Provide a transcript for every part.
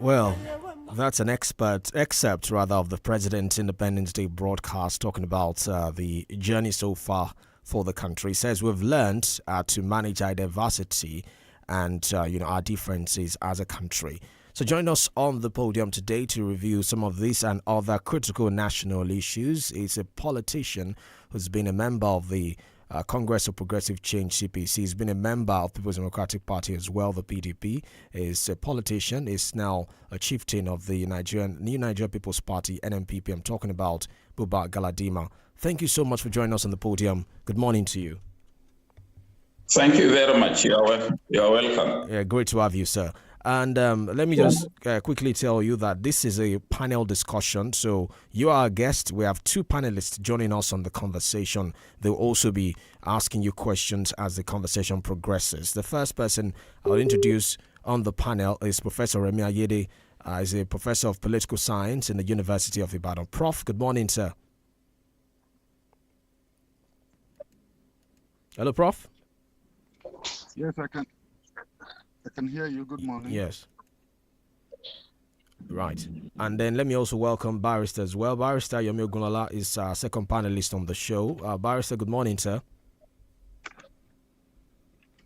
Well, that's an excerpt rather of the President's Independence Day broadcast talking about the journey so far for the country. He says we've learned to manage our diversity and our differences as a country. So join us on the podium today to review some of these and other critical national issues. He's a politician who's been a member of the Congress of Progressive Change (CPC). He's been a member of People's Democratic Party as well, the PDP. Is a politician. Is now a chieftain of the New Nigeria People's Party (NNPP). I'm talking about Buba Galadima. Thank you so much for joining us on the podium. Good morning to you. Thank you very much. You're welcome. Yeah, great to have you, sir. And let me just quickly tell you that this is a panel discussion. So you are a guest. We have two panelists joining us on the conversation. They'll also be asking you questions as the conversation progresses. The first person I'll introduce on the panel is Professor Remi Ayede. He's a professor of political science in the University of Ibadan. Prof, good morning, sir. Hello, Prof. Yes, I can hear you. Good morning. Yes. Right. And then let me also welcome Barrister as well. Barrister Yomi Ogunlola is our second panelist on the show. Barrister, good morning, sir. Good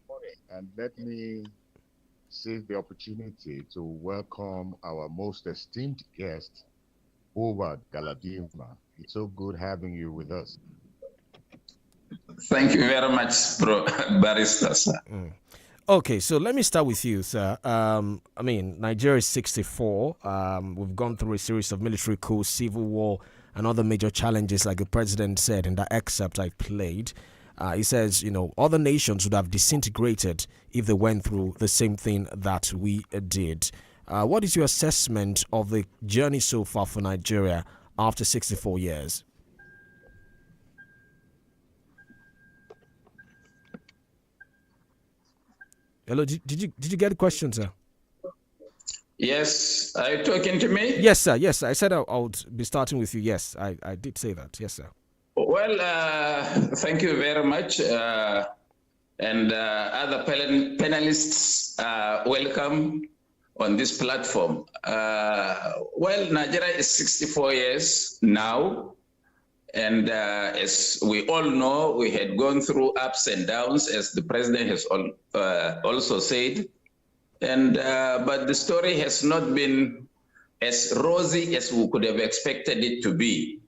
morning. And let me seize the opportunity to welcome our most esteemed guest, Buba Galadima. It's so good having you with us. Thank you very much, Barrister, sir. Okay, so let me start with you, sir. Nigeria is 64. We've gone through a series of military coups, civil war, and other major challenges, like the president said in that excerpt I played. He says, other nations would have disintegrated if they went through the same thing that we did. What is your assessment of the journey so far for Nigeria after 64 years? Hello, did you get the question, sir? Yes, are you talking to me? Yes, sir. Yes, I said I would be starting with you. Yes, I did say that. Yes, sir. Well, thank you very much. And other panelists, welcome on this platform. Well, Nigeria is 64 years now. And as we all know, we had gone through ups and downs, as the president has also said. And but the story has not been as rosy as we could have expected it to be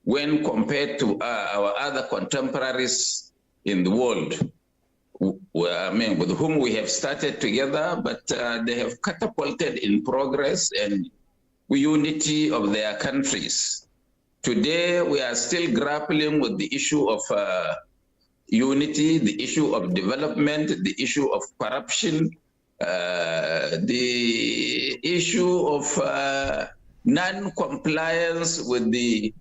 when compared to our other contemporaries in the world. With whom we have started together, but they have catapulted in progress and unity of their countries. Today, we are still grappling with the issue of unity, the issue of development, the issue of corruption, the issue of non-compliance with the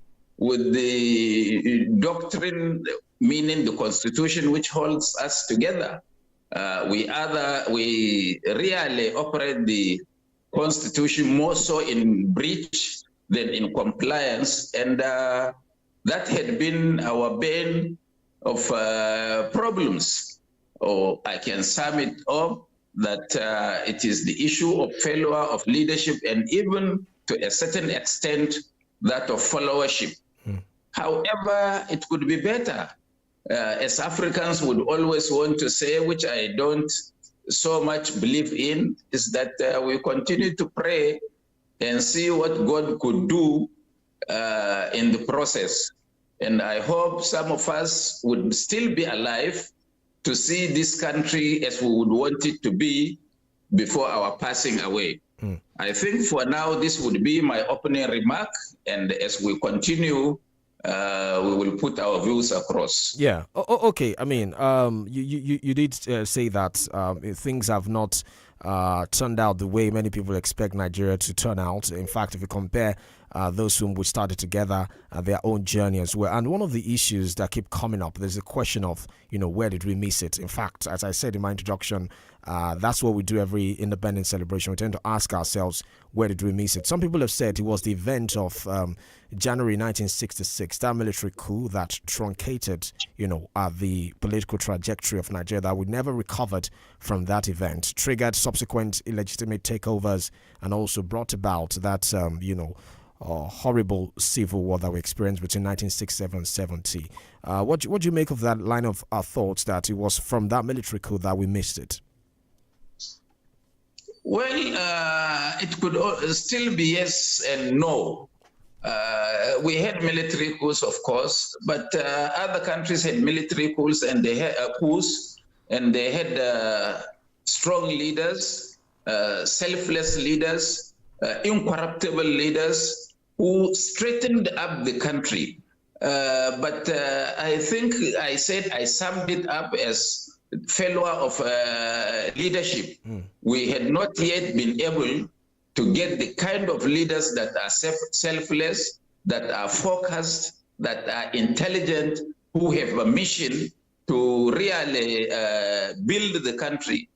doctrine, meaning the Constitution, which holds us together. We really operate the Constitution more so in breach than in compliance, and that had been our bane of problems. Or I can sum it up that it is the issue of failure of leadership and even to a certain extent that of followership. However, it could be better. As Africans would always want to say, which I don't so much believe in, is that we continue to pray and see what God could do in the process. And I hope some of us would still be alive to see this country as we would want it to be before our passing away. I think for now, this would be my opening remark. And as we continue, we will put our views across. Yeah. Okay. I mean, you did say that things have not turned out the way many people expect Nigeria to turn out. In fact, if you compare those whom we started together, their own journey as well. And one of the issues that keep coming up, there's a question of, where did we miss it? In fact, as I said in my introduction, that's what we do every independence celebration. We tend to ask ourselves, where did we miss it? Some people have said it was the event of January 1966, that military coup that truncated, the political trajectory of Nigeria, that we never recovered from that event, triggered subsequent illegitimate takeovers, and also brought about that, horrible civil war that we experienced between 1967 and 70. What do you make of that line of thoughts, that it was from that military coup that we missed it? Well, it could still be yes and no. We had military coups, of course, but other countries had military coups, and they had strong leaders, selfless leaders, incorruptible leaders who straightened up the country. But I think I summed it up as failure of leadership. We had not yet been able to get the kind of leaders that are selfless, that are focused, that are intelligent, who have a mission to really build the country.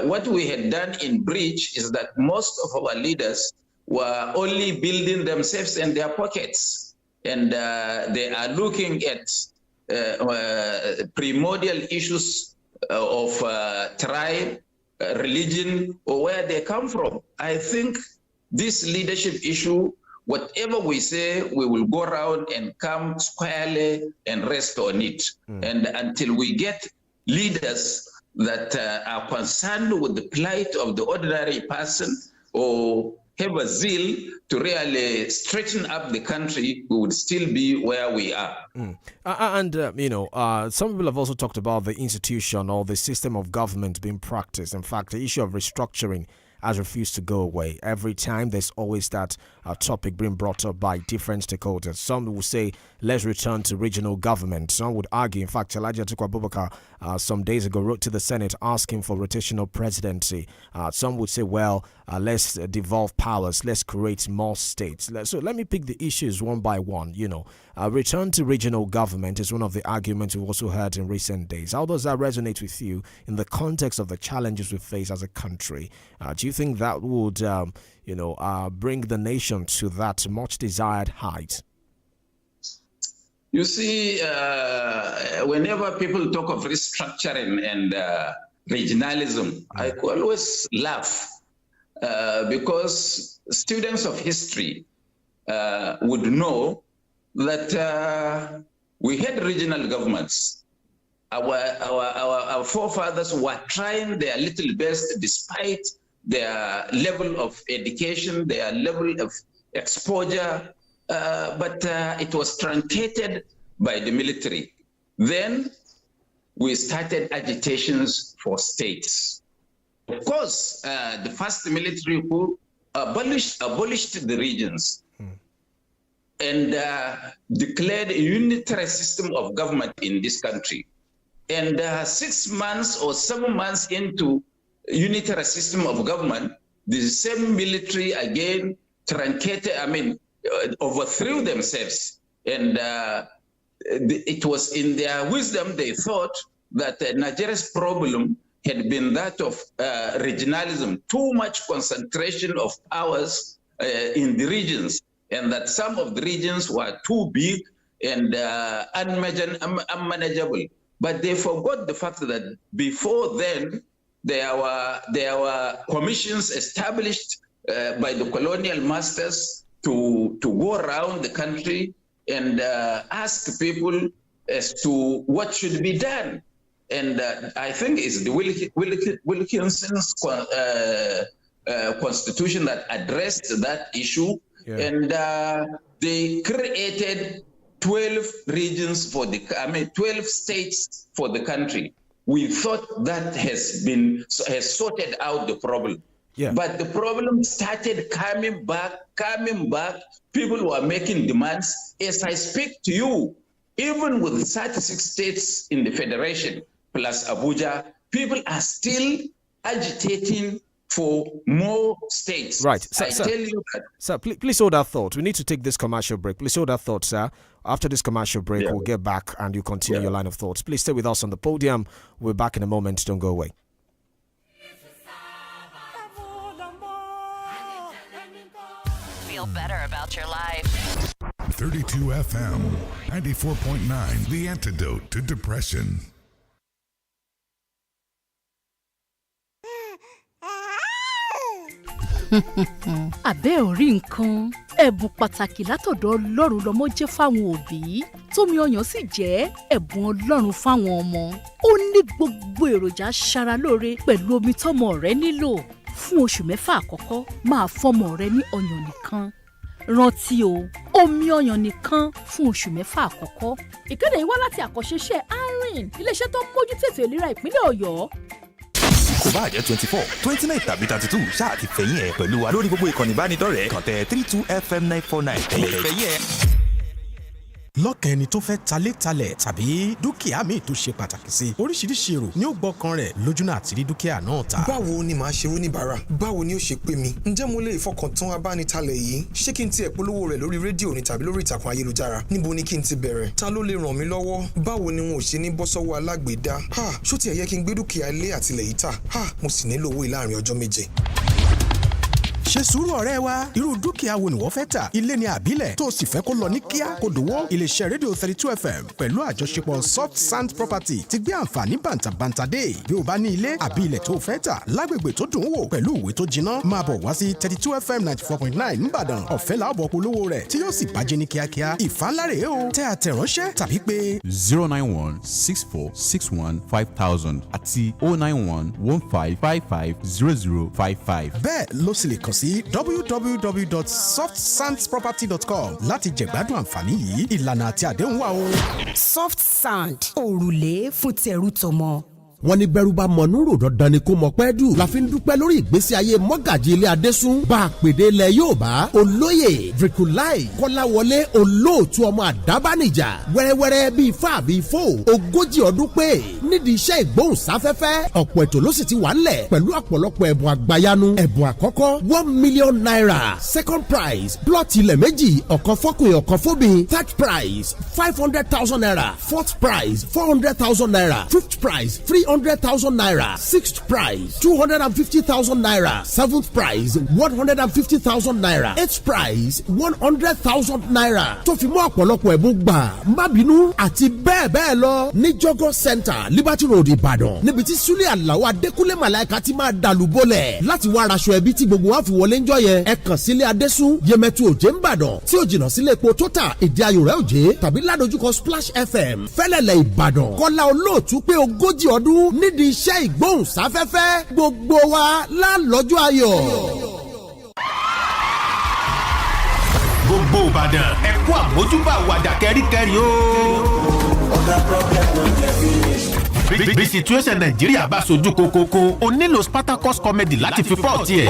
What we had done in breach is that most of our leaders were only building themselves and their pockets. And they are looking at primordial issues of tribe, religion, or where they come from. I think this leadership issue, whatever we say, we will go around and come squarely and rest on it. And until we get leaders that are concerned with the plight of the ordinary person, or have a zeal to really straighten up the country, we would still be where we are. Some people have also talked about the institution or the system of government being practiced. In fact, the issue of restructuring has refused to go away. Every time there's always that topic being brought up by different stakeholders. Some will say, let's return to regional government. Some would argue, in fact, Elijah Abubakar some days ago wrote to the Senate asking for rotational presidency. Some would say, well, let's devolve powers, let's create more states. So let me pick the issues one by one. Return to regional government is one of the arguments we've also heard in recent days. How does that resonate with you in the context of the challenges we face as a country? Do you think that would, bring the nation to that much desired height? You see, whenever people talk of restructuring and regionalism, I always laugh because students of history would know that we had regional governments. Our forefathers were trying their little best despite their level of education, their level of exposure, but it was truncated by the military. Then we started agitations for states. Of course, the first military coup abolished the regions and declared a unitary system of government in this country. And 6 months or 7 months into unitary system of government, the same military again overthrew themselves. And it was in their wisdom, they thought that Nigeria's problem had been that of regionalism, too much concentration of powers in the regions, and that some of the regions were too big and unmanageable. But they forgot the fact that before then, there were commissions established by the colonial masters to go around the country and ask people as to what should be done. And I think it's the Wilkinson's constitution that addressed that issue. Yeah. And they created 12 regions for 12 states for the country. We thought that has sorted out the problem. Yeah. But the problem started coming back. People were making demands. As I speak to you, even with 36 states in the federation, plus Abuja, people are still agitating for more states. Right. I tell you that. Sir, please hold that thought. We need to take this commercial break. Please hold that thought, sir. After this commercial break, we'll get back and you continue your line of thoughts. Please stay with us on the podium. We're back in a moment. Don't go away. Feel better about your life. 32 FM, 94.9, the antidote to depression. Àbẹ́ ò rí nǹkan ẹ̀bùn pàtàkì látọ̀dọ̀ Ọlọ́run lọ́mọ jẹ́ fáwọn òbí tómi ọyàn sì jẹ́ ẹ̀bùn Ọlọ́run fáwọn ọmọ ó ní gbogbo èròjà aṣaralóore pẹ̀lú omi tọ́mọ rẹ nílò fún oṣù 6 àkọ́kọ́ máa fọ́mọ rẹ ní ọyàn nìkan rántí o omi ọyàn nìkan fún oṣù 6 àkọ́kọ́. Ìkéde yìí wá láti àkọ́ṣeṣẹ́ INT'L iléeṣẹ́ tó ń mójútó ètò ìlera ìpínlẹ̀ Ọ̀yọ́. Kò bá jẹ́ 24, 29 tàbí 32 ṣáà ti fẹ̀yìn ẹ̀ pẹ̀lú wa lórí gbogbo ìkànnì ìbánidọ́rẹ̀ẹ́ kàn tẹ 32FM 949 fẹ̀yìn ẹ̀. lọ́kàn ẹni tó fẹ́ talé-talẹ̀ tàbí dúkìá míì tó ṣe pàtàkì sí oríṣiríṣi èrò ni ó gbọ́kàn rẹ̀ lójúnà àti rí dúkìá náà ta. báwo ni màá ṣe oníbàárà báwo ni ó ṣe pè mí ǹjẹ́ mo lè fọkàn tán abánitalẹ̀ yìí ṣé kí n tiẹ̀ polówó rẹ̀ lórí rédíò ni tàbí lórí ìtàkùn ayélujára níbo ni kí n ti bẹ̀rẹ̀ ta ló lè ràn mí lọ́wọ́ báwo ni wọn ò ṣe ní bọ́ sọ́wọ́ alágbèédá ṣó tiẹ̀ yẹ kí n gbé dúkìá ilé àtilẹ̀ yìí tà mo sì nílò owó láàrin ọjọ́ 7. ṣe sùúrù ọ̀rẹ́ wa irú dúkìá wo ni wọ́n fẹ́ tà ilé ni àbílẹ̀ tó sì fẹ́ kó lọ ní kíá kó dòwó iléeṣẹ́ rédíò 32 FM pẹ̀lú àjọṣepọ̀ Soft Sand Property ti gbé àǹfààní bàǹtàbàǹtà dé bí o bá ní ilé àbí ilẹ̀ tó fẹ́ tà lágbègbè tó dùn wò pẹ̀lú ìwé tó jiná máa bọ̀ wá sí 32 FM 94.9 Ìbàdàn ọ̀fẹ́ la bọ̀ polówó rẹ̀ tí yóò sì bàjẹ́ ní kíákíá ìfànlárẹ̀ o tẹ àtẹ̀ránṣẹ́ tàbí pé 091-6461-5000 àti 091-1555-0055. bẹ́ẹ̀ ló sì lè kàn sí www.softsandsproperty.com láti jẹ̀gbádùn àǹfààní yìí ìlànà àti àdéhùn wà o. Soft Sand òrùlé fún tẹrú tọmọ. wọ́n ní bẹ́rù bá mọ̀nú rò dandan ni kó mọ̀ pẹ́ dù la fi ń dúpẹ́ lórí ìgbésí ayé mọ́gàjì ilé adésún bá a pèdè ilẹ̀ Yorùbá olóyè Jíkẹ́láì Kọ́láwọlé olóòtú ọmọ àdábánijà wẹ́rẹ́wẹ́rẹ́ bíi fáà bíi fò 40 ọdún pé nídìí iṣẹ́ ìgbóhùnsáfẹ́fẹ́ ọ̀pọ̀ ètò ló sì ti wà ńlẹ̀ pẹ̀lú ọ̀pọ̀lọpọ̀ ẹ̀bùn àgbàyanu ẹ̀bùn àkọ́kọ́ 1 million naira second prize plot ilẹ̀ méjì ọ̀kan fọ́kùnrin ọ̀kan fóbìn third prize 500,000 naira fourth prize 400,000 naira fifth prize 300,000 naira. Sixth prize 250,000 naira. Seventh prize 150,000 naira. Eighth prize 100,000 naira. Tó fi mọ́ ọ̀pọ̀lọpọ̀ ẹ̀bùn gbà má bínú àti bẹ́ẹ̀ bẹ́ẹ̀ lọ ní Jogo Center Liberty Road Ìbàdàn níbi tí Súlẹ̀ Àlàó Adékúnlé Màláíkà ti máa dàlúbọ̀lẹ̀ láti wá aṣọ ẹbí tí gbogbo wa fi wọlé ńjọ́ yẹn ẹ kàn sílé Adésún Yẹmẹtu Òjé ńbàdàn tí ò jìnnà sílé epo Total Ìdí Ayò rẹ̀ Òjé tàbí ládojúkọ Splash FM Fẹ́lẹ́lẹ̀ Ìbàdàn Kọ́lá Olóòtú pé 40 ọdún nídìí iṣẹ́ ìgbóhùnsáfẹ́fẹ́ gbogbo wa lálọ́jọ́ ayọ̀. gbogbo Ìbàdàn ẹ kú àmójúbà wàdà kẹ́ríkẹ́rí o. ọ̀gá problem no dey finish. bí situation Nàìjíríà bá sojú kokoko o nílò Spartacus comedy láti fi pọ́ọ̀tì ẹ̀.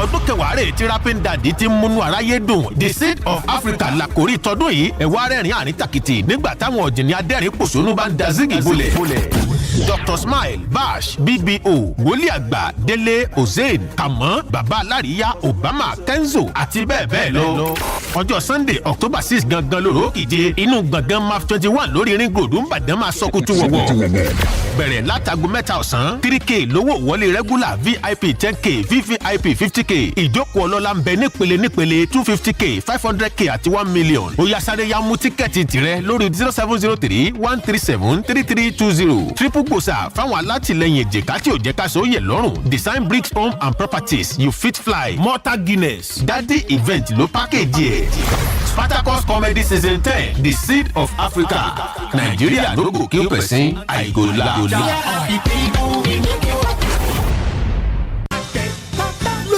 ọdún kẹwàá rẹ̀ tí rapping daddy ti ń múnú aráyé dùn the seed of Africa làkórí tọdún yìí ẹ̀wá rẹ̀rìn àrín tàkìtì nígbà táwọn ọ̀jìnì adẹ́rìn pòṣónú bá ń da zigi bolẹ̀. Dr. Smile, Bash, BBO, Wòlíì Àgbà, Délé, Ozen, Kàmọ́, Bàbá Aláríyá, Obama, Kenzo àti bẹ́ẹ̀ bẹ́ẹ̀ lọ. Ọjọ́ Sunday, October 6 gangan lóru òkìje inú gbọ̀ngàn MAF 21 lórí Ring Road Ìbàdàn máa sọkútù wọ̀wọ̀. Bẹ̀rẹ̀ látago 3 ọ̀sán 3K lówó wọlé regular VIP 10K VVIP 50K ìjókòó ọlọ́lá ń bẹ nípele 250K 500K àti 1 million. Ó yá sáré yá mú tíkẹ́ẹ̀tì tirẹ̀ lórí 0703 137 3320 triple gbòòsà fáwọn alátìlẹyìn èjìká tí ò jẹ́ ká so yẹ lọ́rùn Design Bricks Home and Properties You Fit Fly Malta Guinness Daddy Event ló pákéjì ẹ̀. Spartacus Comedy Season 10 The Seed of Africa Nàìjíríà ló gòkè pẹ̀sìn àìgòlà.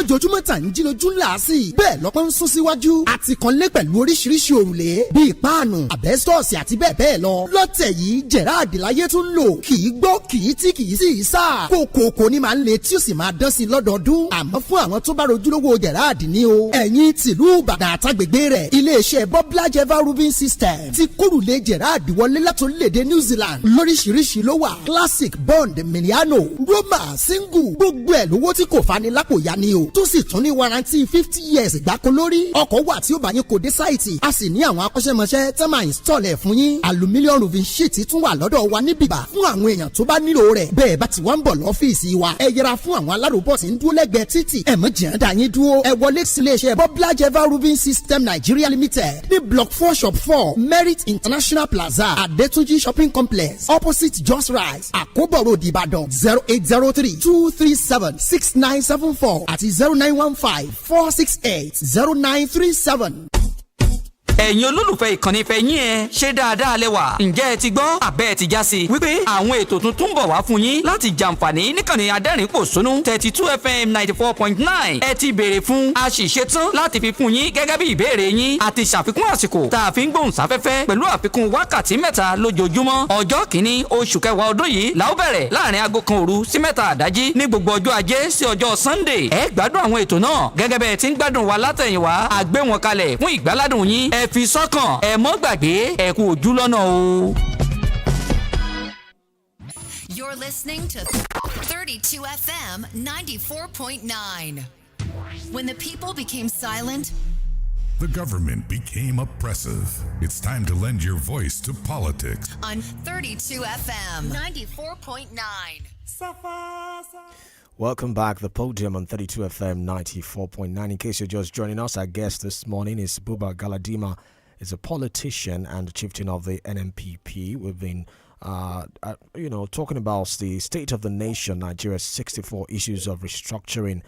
lójoojúmọ́ tà ń jí lójú ńlá sí i bẹ́ẹ̀ lọ́pọ̀ ń sún síwájú àti kanlé pẹ̀lú oríṣiríṣi òrùlé bíi páànù àbẹ́sítọ́ọ̀sì àti bẹ́ẹ̀ bẹ́ẹ̀ lọ lọ́tẹ̀ yìí Gerard láyé tún lò kì í gbó kì í tí kì í sì í sà kókòkò ní máa ń le tí ó sì máa dán sí lọ́dọọdún àmọ́ fún àwọn tó bá rojúlówó Gerard ní o ẹ̀yin tìlú Ìbàdàn àtàgbègbè rẹ̀ iléeṣẹ́ Bobla Jeva Roofing System ti kórùlé Gerard wọlé látòlédè New Zealand lóríṣiríṣi ló wà classic bond miliano roma single gbogbo ẹ̀ lówó tí kò fani lápò ya ni o tó sì tún ní warranty 50 years gbáko lórí ọkọ̀ wà tí ó bá yín kó dé sáìtì a sì ní àwọn akọ́ṣẹ́mọṣẹ́ tẹ́ máa install ẹ̀ fún yín aluminium roofing sheet tún wà lọ́dọ̀ wa ní bíbà fún àwọn èèyàn tó bá nílò rẹ̀ bẹ́ẹ̀ bá ti wá ń bọ̀ lọ́fíìsì wa ẹ yẹra fún àwọn aláròbọ̀ tí ń dúró lẹ́gbẹ̀ẹ́ títì ẹ mọ̀ jẹ́ dá yín dúró ẹ wọlé sí iléeṣẹ́ Bobla Jeva Roofing System Nigeria Limited ní block 4 shop 4 Merit International Plaza Adetunji Shopping Complex opposite Just Rise Àkóbọ̀ Road Ìbàdàn 0803-237-6974 àti 0915-468-0937. ẹ̀yin olólùfẹ́ ìkànnì fẹ̀yìn ẹ̀ ṣe dáadáa lẹ́wà ǹjẹ́ ẹ ti gbọ́ àbẹ́ ẹ ti já sí wípé àwọn ètò tuntun ń bọ̀ wá fún yín láti jàǹfààní níkànnì adẹ́rìn-pòṣónú 32 FM 94.9 ẹ ti béèrè fún a sì ṣetán láti fi fún yín gẹ́gẹ́ bí ìbéèrè yín àti ṣàfikún àsìkò tá a fi ń gbóhùn sáfẹ́fẹ́ pẹ̀lú àfikún wákàtí 3 lójoojúmọ́ ọjọ́ kìíní oṣù kẹwàá ọdún yìí la ó bẹ̀rẹ̀ láàrin aago 1 òru sí 3 àdájí ní gbogbo ọjọ́ ajé sí ọjọ́ Sunday ẹ gbádùn àwọn ètò náà gẹ́gẹ́ bẹ́ẹ̀ tí ń gbádùn wa látẹ̀yìnwá àgbé wọn kalẹ̀ fún ìgbáládùn yín ẹ fi sọ́kàn ẹ mọ́ gbàgbé ẹ kú ojú lọ́nà o. You're listening to 32 FM 94.9. When the people became silent, the government became oppressive. It's time to lend your voice to politics. On 32 FM 94.9. Welcome back. The Podium on 32 FM 94.9. In case you're just joining us, our guest this morning is Buba Galadima. Is a politician and the chieftain of the NNPP. We've been, talking about the state of the nation, Nigeria's 64 issues of restructuring,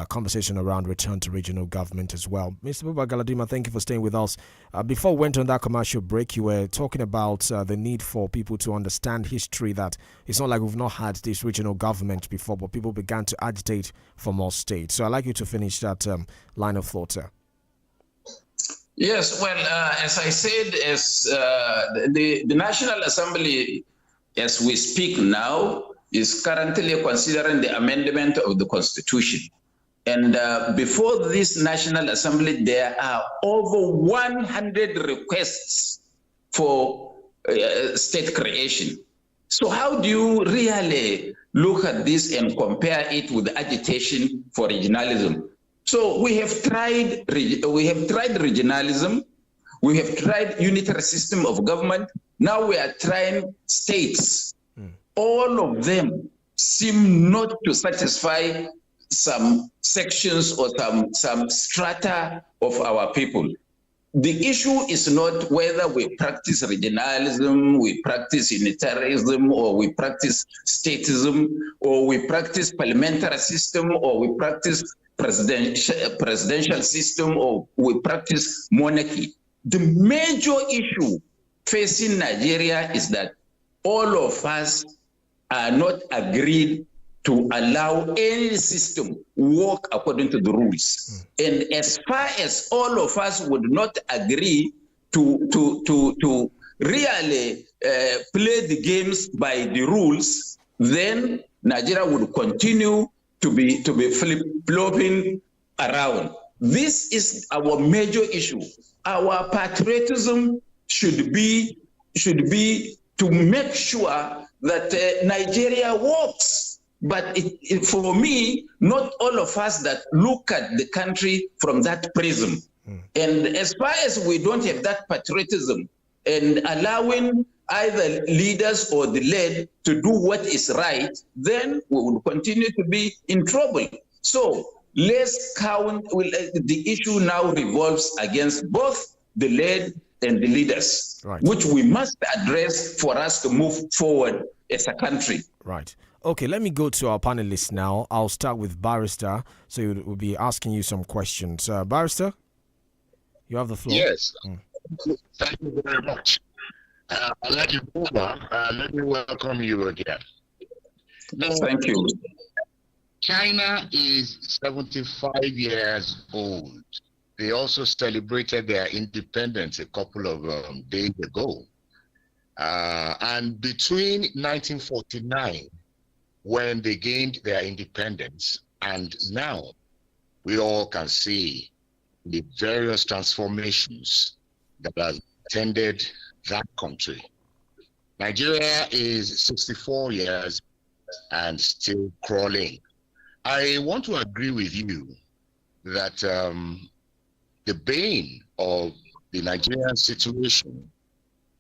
conversation around return to regional government as well. Mr. Buba Galadima, thank you for staying with us. Before we went on that commercial break, you were talking about the need for people to understand history, that it's not like we've not had this regional government before, but people began to agitate for more states. So I'd like you to finish that line of thought, sir. Yes, well, as I said, as the National Assembly, as we speak now, is currently considering the amendment of the Constitution. And before this National Assembly, there are over 100 requests for state creation. So how do you really look at this and compare it with the agitation for regionalism? So we have tried regionalism, we have tried unitary system of government. Now we are trying states. All of them seem not to satisfy some sections or some strata of our people. The issue is not whether we practice regionalism, we practice unitarianism, or we practice statism, or we practice parliamentary system, or we practice presidential system, or we practice monarchy. The major issue facing Nigeria is that all of us are not agreed to allow any system work according to the rules. And as far as all of us would not agree to really play the games by the rules, then Nigeria would continue to be flip-flopping around. This is our major issue. Our patriotism should be to make sure that Nigeria works. But for me, not all of us that look at the country from that prism. And as far as we don't have that patriotism and allowing either leaders or the led to do what is right, then we will continue to be in trouble. So let's count. The issue now revolves against both the led and the leaders, right, which we must address for us to move forward as a country. Right. Okay, let me go to our panelists now. I'll start with Barrister. So we'll be asking you some questions. Barrister, you have the floor. Yes. Thank you very much. Let me welcome you again. Thank you. China is 75 years old. They also celebrated their independence a couple of days ago. And between 1949, when they gained their independence, and now, we all can see the various transformations that have attended that country. Nigeria is 64 years and still crawling. I want to agree with you that the bane of the Nigerian situation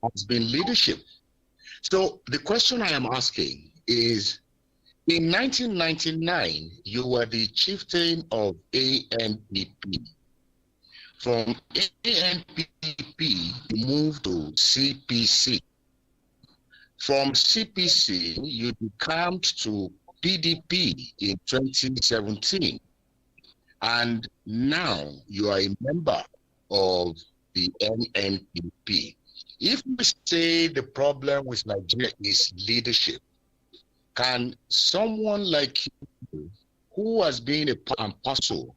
has been leadership. So the question I am asking is, in 1999, you were the chieftain of ANPP. From ANPP, you moved to CPC. From CPC, you decamped to PDP in 2017. And now you are a member of the NNPP. If we say the problem with Nigeria is leadership, can someone like you, who has been a part and parcel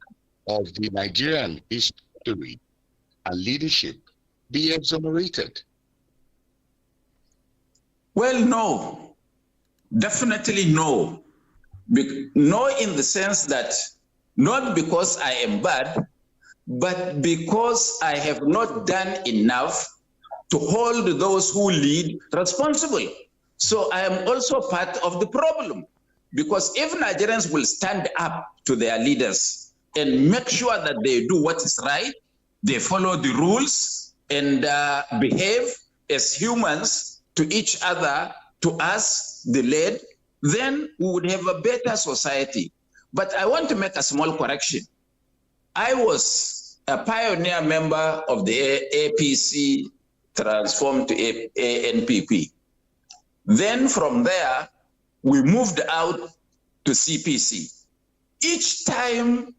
of the Nigerian history and leadership, be exonerated? Well, no. Definitely no. No, in the sense that not because I am bad, but because I have not done enough to hold those who lead responsible. So I am also part of the problem, because if Nigerians will stand up to their leaders and make sure that they do what is right, they follow the rules and behave as humans to each other, to us, the led, then we would have a better society. But I want to make a small correction. I was a pioneer member of the APC transformed to ANPP. Then from there, we moved out to CPC. Each time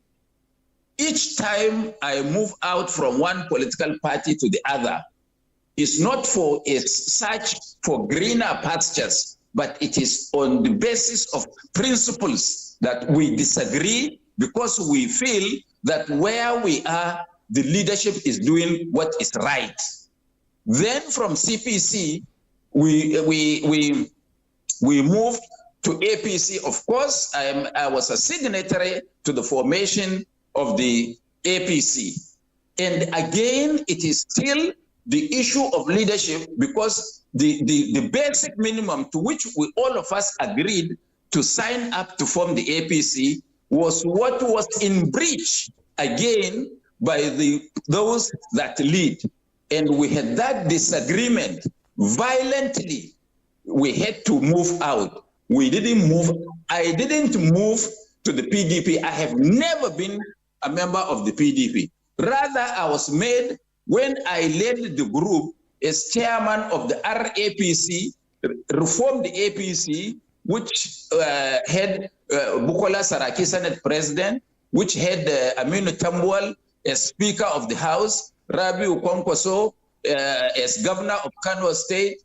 I move out from one political party to the other, it's not for a search for greener pastures, but it is on the basis of principles that we disagree, because we feel that where we are, the leadership is doing what is right. Then from CPC, we moved to APC. Of course, I was a signatory to the formation of the APC. And again, it is still the issue of leadership, because the basic minimum to which we all of us agreed to sign up to form the APC was what was in breach again by those that lead. And we had that disagreement violently. We had to move out. We didn't move. I didn't move to the PDP. I have never been a member of the PDP. Rather, I was made, when I led the group as chairman of the RAPC, reformed the APC, which had Bukola Saraki, Senate President, which had Aminu Tambuwal as Speaker of the House, Rabi Ukonkwaso as Governor of Kano State,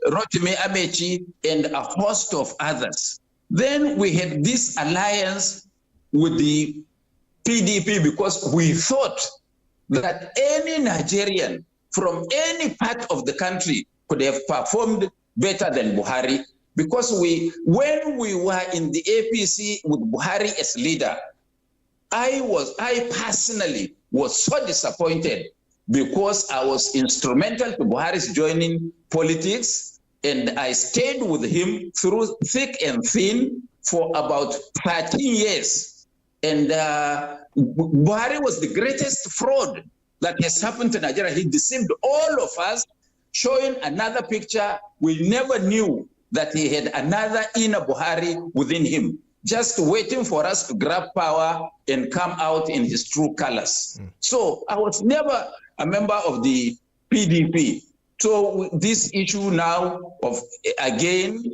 Rotimi Amechi, and a host of others. Then we had this alliance with the PDP because we thought that any Nigerian from any part of the country could have performed better than Buhari, because when we were in the APC with Buhari as leader, I personally was so disappointed, because I was instrumental to Buhari's joining politics, and I stayed with him through thick and thin for about 13 years. And Buhari was the greatest fraud that has happened to Nigeria. He deceived all of us, showing another picture. We never knew that he had another inner Buhari within him, just waiting for us to grab power and come out in his true colors. So I was never a member of the PDP. So this issue now of, again,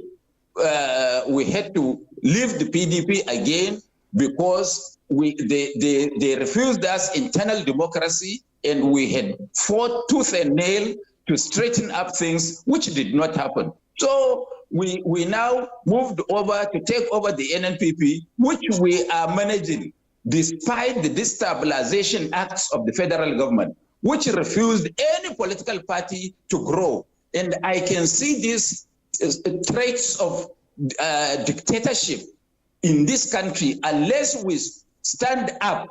we had to leave the PDP again, because they refused us internal democracy, and we had fought tooth and nail to straighten up things, which did not happen. So we now moved over to take over the NNPP, which we are managing despite the destabilization acts of the federal government, which refused any political party to grow. And I can see these traits of dictatorship in this country. Unless we stand up,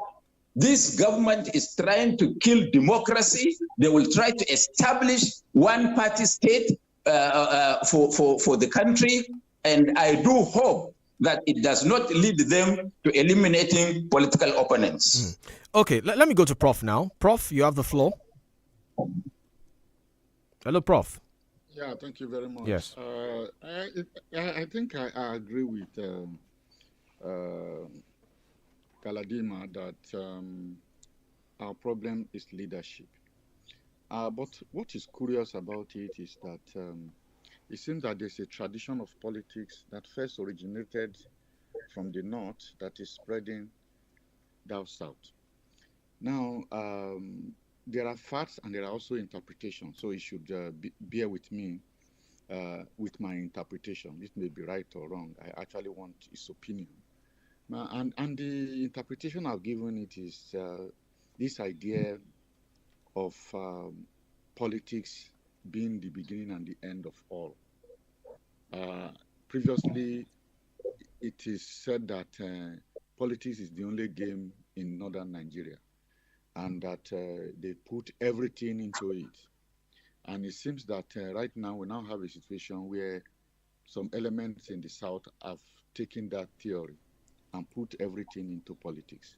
this government is trying to kill democracy. They will try to establish one-party state for the country. And I do hope that it does not lead them to eliminating political opponents. Okay, let me go to Prof now. Prof, you have the floor. Hello, Prof. Yeah, thank you very much. Yes. I think I agree with Galadima that our problem is leadership. But what is curious about it is that it seems that there's a tradition of politics that first originated from the north that is spreading down south. Now, there are facts and there are also interpretations, so you should bear with me with my interpretation. It may be right or wrong. I actually want his opinion. And the interpretation I've given it is this idea of politics being the beginning and the end of all. Previously, it is said that politics is the only game in northern Nigeria, and that they put everything into it. And it seems that right now we now have a situation where some elements in the south have taken that theory and put everything into politics.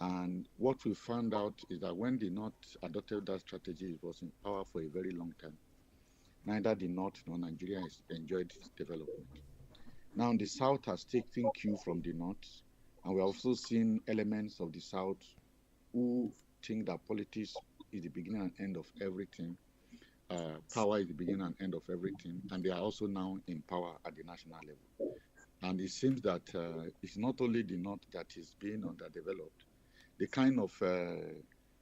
And what we found out is that when the North adopted that strategy, it was in power for a very long time. Neither the North nor Nigeria has enjoyed development. Now the South has taken cue from the North, and we're also seeing elements of the South who think that politics is the beginning and end of everything. Power is the beginning and end of everything, and they are also now in power at the national level. And it seems that it's not only the North that is being underdeveloped. The kind of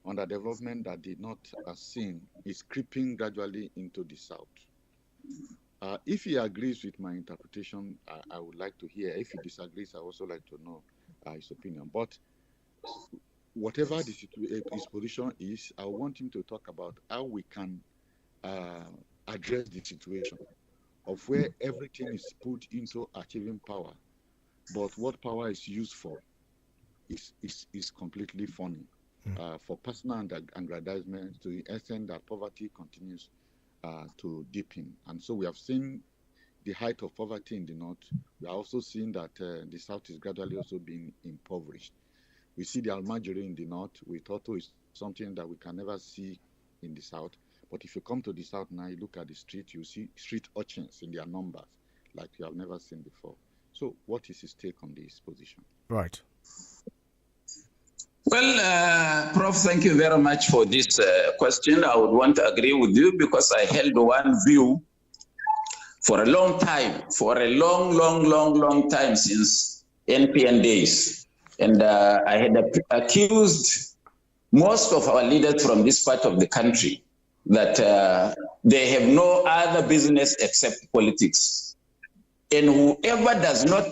underdevelopment that the North has seen is creeping gradually into the South. If he agrees with my interpretation, I would like to hear. If he disagrees, I also like to know his opinion. But whatever his position is, I want him to talk about how we can address the situation of where everything is put into achieving power, but what power is used for is completely funny. For personal aggrandizement, to the extent that poverty continues to deepen. And so we have seen the height of poverty in the North. We are also seeing that the South is gradually also being impoverished. We see the almajiri in the North, which also is something that we can never see in the South. But if you come to the South now, you look at the street, you see street urchins in their numbers, like you have never seen before. So what is his take on this position? Right. Well, Prof, thank you very much for this question. I would want to agree with you because I held one view for a long time, for a long time since NPN days. And I had accused most of our leaders from this part of the country that they have no other business except politics. And whoever does not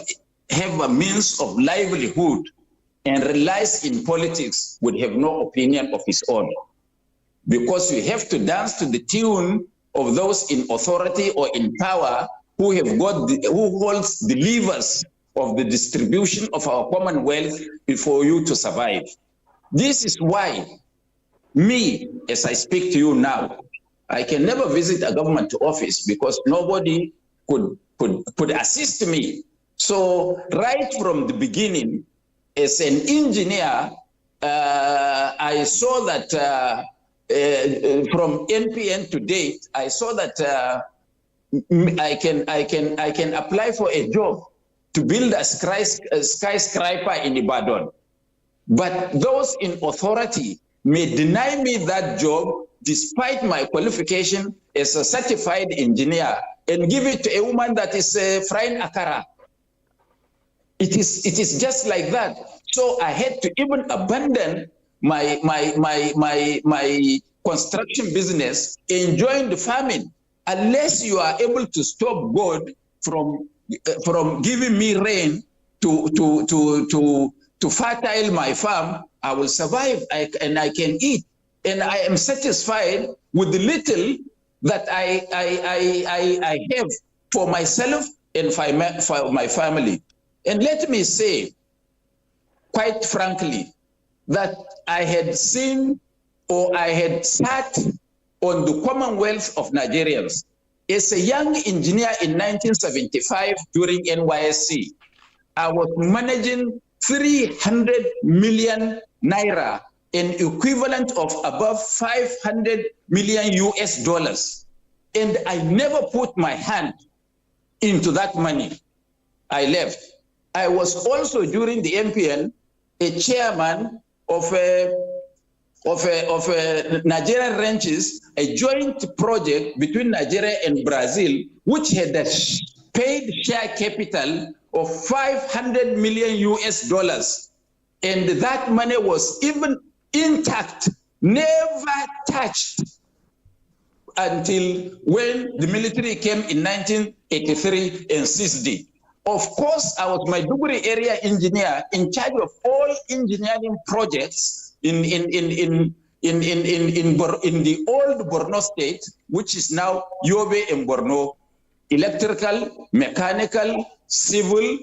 have a means of livelihood and relies in politics would have no opinion of his own. Because you have to dance to the tune of those in authority or in power who have got who holds the levers of the distribution of our common wealth for you to survive. This is why me, as I speak to you now, I can never visit a government office because nobody could assist me. So right from the beginning, as an engineer, I saw that from NPN to date, I saw that I can apply for a job to build a skyscraper in Ibadan. But those in authority may deny me that job despite my qualification as a certified engineer and give it to a woman that is frying akara. It is just like that. So I had to even abandon my construction business and join the farming unless you are able to stop God from giving me rain to fertile my farm, I will survive and I can eat. And I am satisfied with the little that I have for myself and for my family. And let me say, quite frankly, that I had seen or I had sat on the Commonwealth of Nigerians. As a young engineer in 1975 during NYSC, I was managing 300 million naira, an equivalent of above 500 million US dollars. And I never put my hand into that money. I left. I was also during the MPN a chairman of Nigerian ranches, a joint project between Nigeria and Brazil, which had a paid share capital of 500 million US dollars. And that money was even intact, never touched until when the military came in 1983 and seized it. Of course, I was Maiduguri area engineer in charge of all engineering projects in the old Borno state, which is now Yobe and Borno, electrical, mechanical, civil,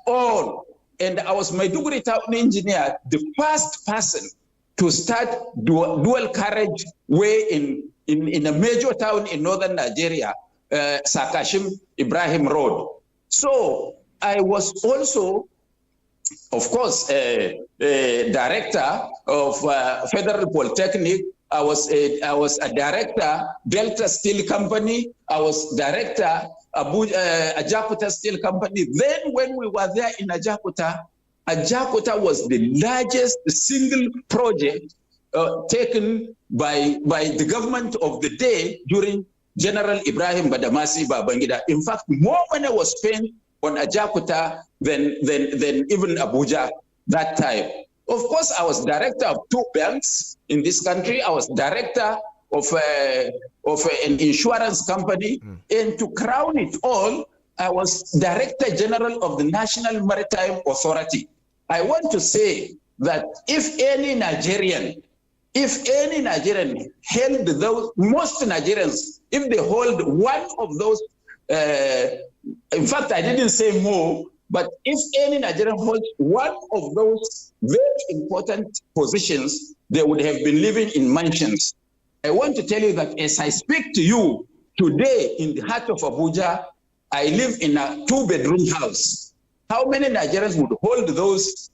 all. And I was Maiduguri town engineer, the first person to start dual carriage way in a major town in northern Nigeria, Sakashim Ibrahim Road. So I was also, of course, a director of Federal Polytechnic. I was a director, Delta Steel Company. I was director, Ajakuta Steel Company. Then when we were there in Ajakuta was the largest single project taken by the government of the day during General Ibrahim Badamasi Babangida. In fact, more money was spent on Ajakuta than even Abuja that time. Of course, I was director of 2 banks in this country. I was director of an insurance company. And to crown it all, I was Director General of the National Maritime Authority. I want to say that if any Nigerian held those, most Nigerians, if they hold one of those, in fact, I didn't say more, but if any Nigerian holds one of those very important positions, they would have been living in mansions. I want to tell you that as I speak to you today in the heart of Abuja, I live in a 2-bedroom house. How many Nigerians would hold those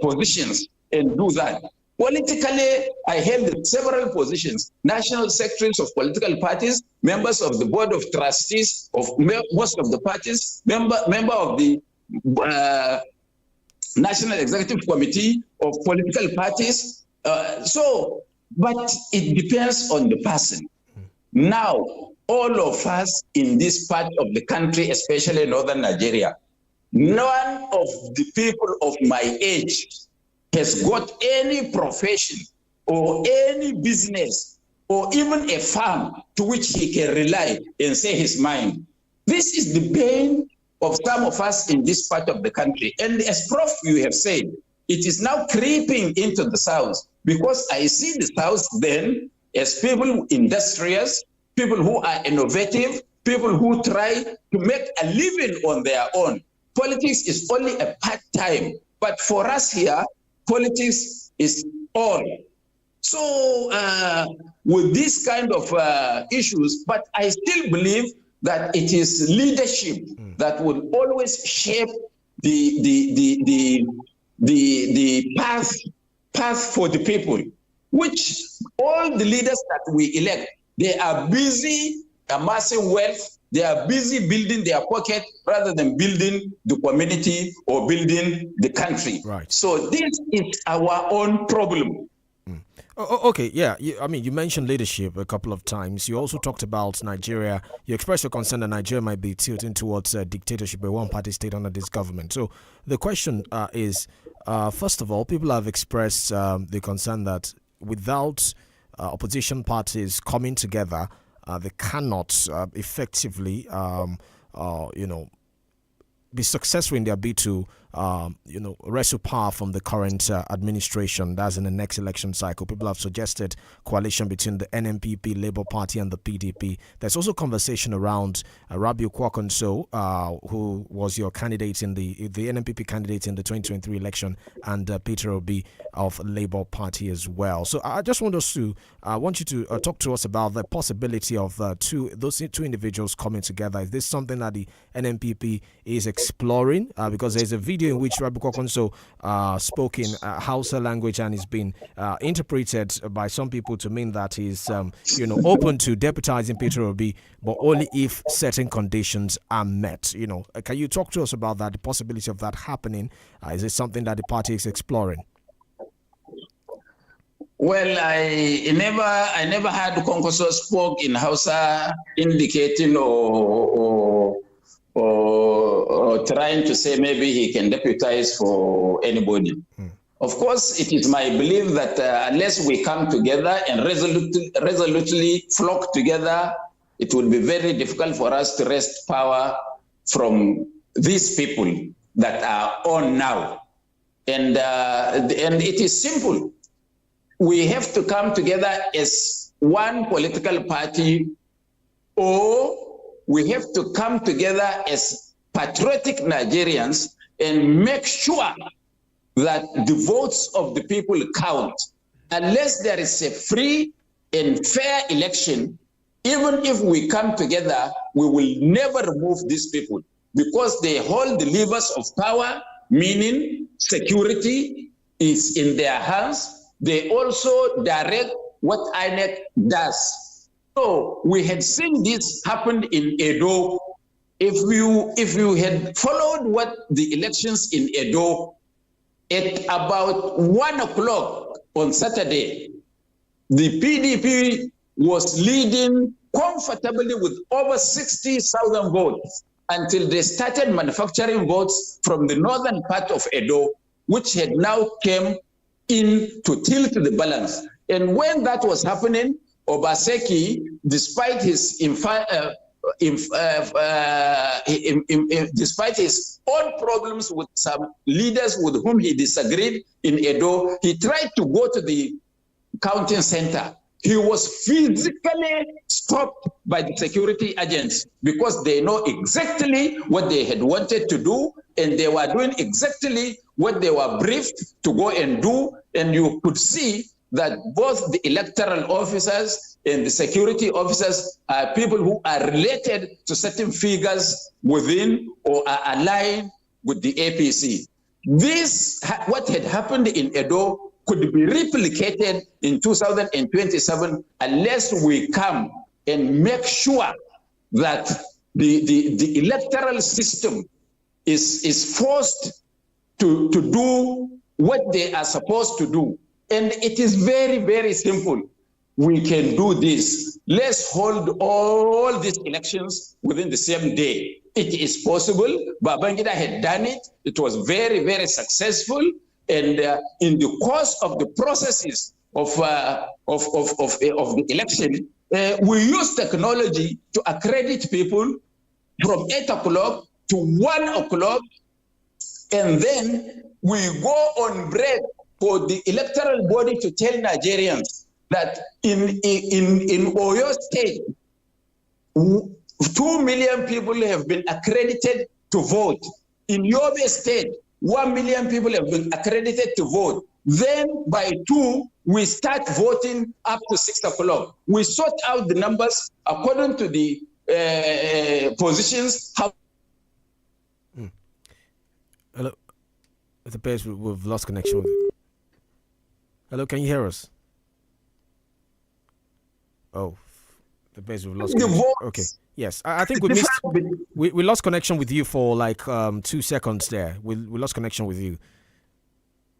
positions and do that? Politically, I held several positions, national secretaries of political parties, members of the board of trustees of most of the parties, member of the National Executive Committee of political parties. But it depends on the person. Now, all of us in this part of the country, especially northern Nigeria, none of the people of my age has got any profession or any business or even a farm to which he can rely and say his mind. This is the pain of some of us in this part of the country. And as Prof, you have said, it is now creeping into the South, because I see the South then as people industrious, people who are innovative, people who try to make a living on their own. Politics is only a part-time, but for us here, politics is all. So with this kind of issues, but I still believe that it is leadership that will always shape the path for the people, which all the leaders that we elect, they are busy amassing wealth, they are busy building their pocket rather than building the community or building the country. Right. So this is our own problem. Okay, yeah. You mentioned leadership a couple of times. You also talked about Nigeria. You expressed your concern that Nigeria might be tilting towards dictatorship, a one-party state under this government. So the question is, first of all, people have expressed the concern that without opposition parties coming together they cannot effectively, be successful in their bid to, wrestle power from the current administration. That's in the next election cycle. People have suggested coalition between the NNPP, Labour Party, and the PDP. There's also conversation around Rabiu Kwankwaso, who was your candidate in the NNPP candidate in the 2023 election, and Peter Obi of Labour Party as well. So I just want you to talk to us about the possibility of those two individuals coming together. Is this something that the NNPP is exploring? Because there's a video in which Rabiu Kwankwaso spoke in Hausa language, and it's been interpreted by some people to mean that he's open to deputizing Peter Obi, but only if certain conditions are met. Can you talk to us about that, the possibility of that happening? Is it something that the party is exploring? Well, I never heard Kwankwaso spoke in Hausa indicating or trying to say maybe he can deputize for anybody. Of course, it is my belief that unless we come together and resolutely flock together, it will be very difficult for us to wrest power from these people that are on now. And it is simple. We have to come together as one political party, or we have to come together as patriotic Nigerians and make sure that the votes of the people count. Unless there is a free and fair election, even if we come together, we will never remove these people because they hold the levers of power, meaning security is in their hands. They also direct what INEC does. So we had seen this happen in Edo. If you had followed what the elections in Edo, at about 1 o'clock on Saturday, the PDP was leading comfortably with over 60,000 votes until they started manufacturing votes from the northern part of Edo, which had now came in to tilt the balance. And when that was happening, Obaseki, despite his despite his own problems with some leaders with whom he disagreed in Edo, he tried to go to the counting center. He was physically stopped by the security agents because they know exactly what they had wanted to do, and they were doing exactly what they were briefed to go and do. And you could see that both the electoral officers and the security officers are people who are related to certain figures within or are aligned with the APC. This, what had happened in Edo, could be replicated in 2027 unless we come and make sure that the electoral system is forced to do what they are supposed to do. And it is very, very simple. We can do this. Let's hold all these elections within the same day. It is possible. Babangida had done it. It was very, very successful. And in the course of the processes of the election, we use technology to accredit people from 8 o'clock to 1 o'clock, and then we go on break for the electoral body to tell Nigerians that in Oyo State, 2 million people have been accredited to vote. In Yobe State, 1 million people have been accredited to vote. Then by 2, we start voting up to 6 o'clock. We sort out the numbers according to the positions. Hello. It appears we've lost connection with you. Hello, can you hear us? Oh, the base we've lost connection. Okay. Yes, I think we missed. We lost connection with you for like 2 seconds there. We lost connection with you.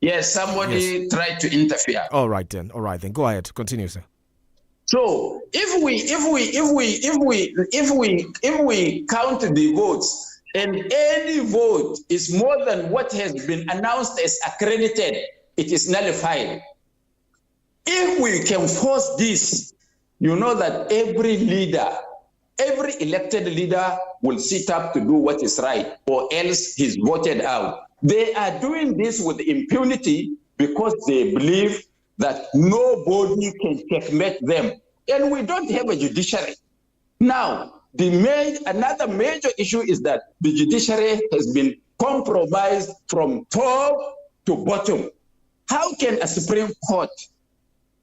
Yes, somebody tried to interfere. All right then. Go ahead. Continue, sir. So if we count the votes and any vote is more than what has been announced as accredited, it is nullified. If we can force this you know that every elected leader will sit up to do what is right, or else he's voted out. They are doing this with impunity because they believe that nobody can checkmate them. And we don't have a judiciary. Now, another major issue is that the judiciary has been compromised from top to bottom. How can a Supreme Court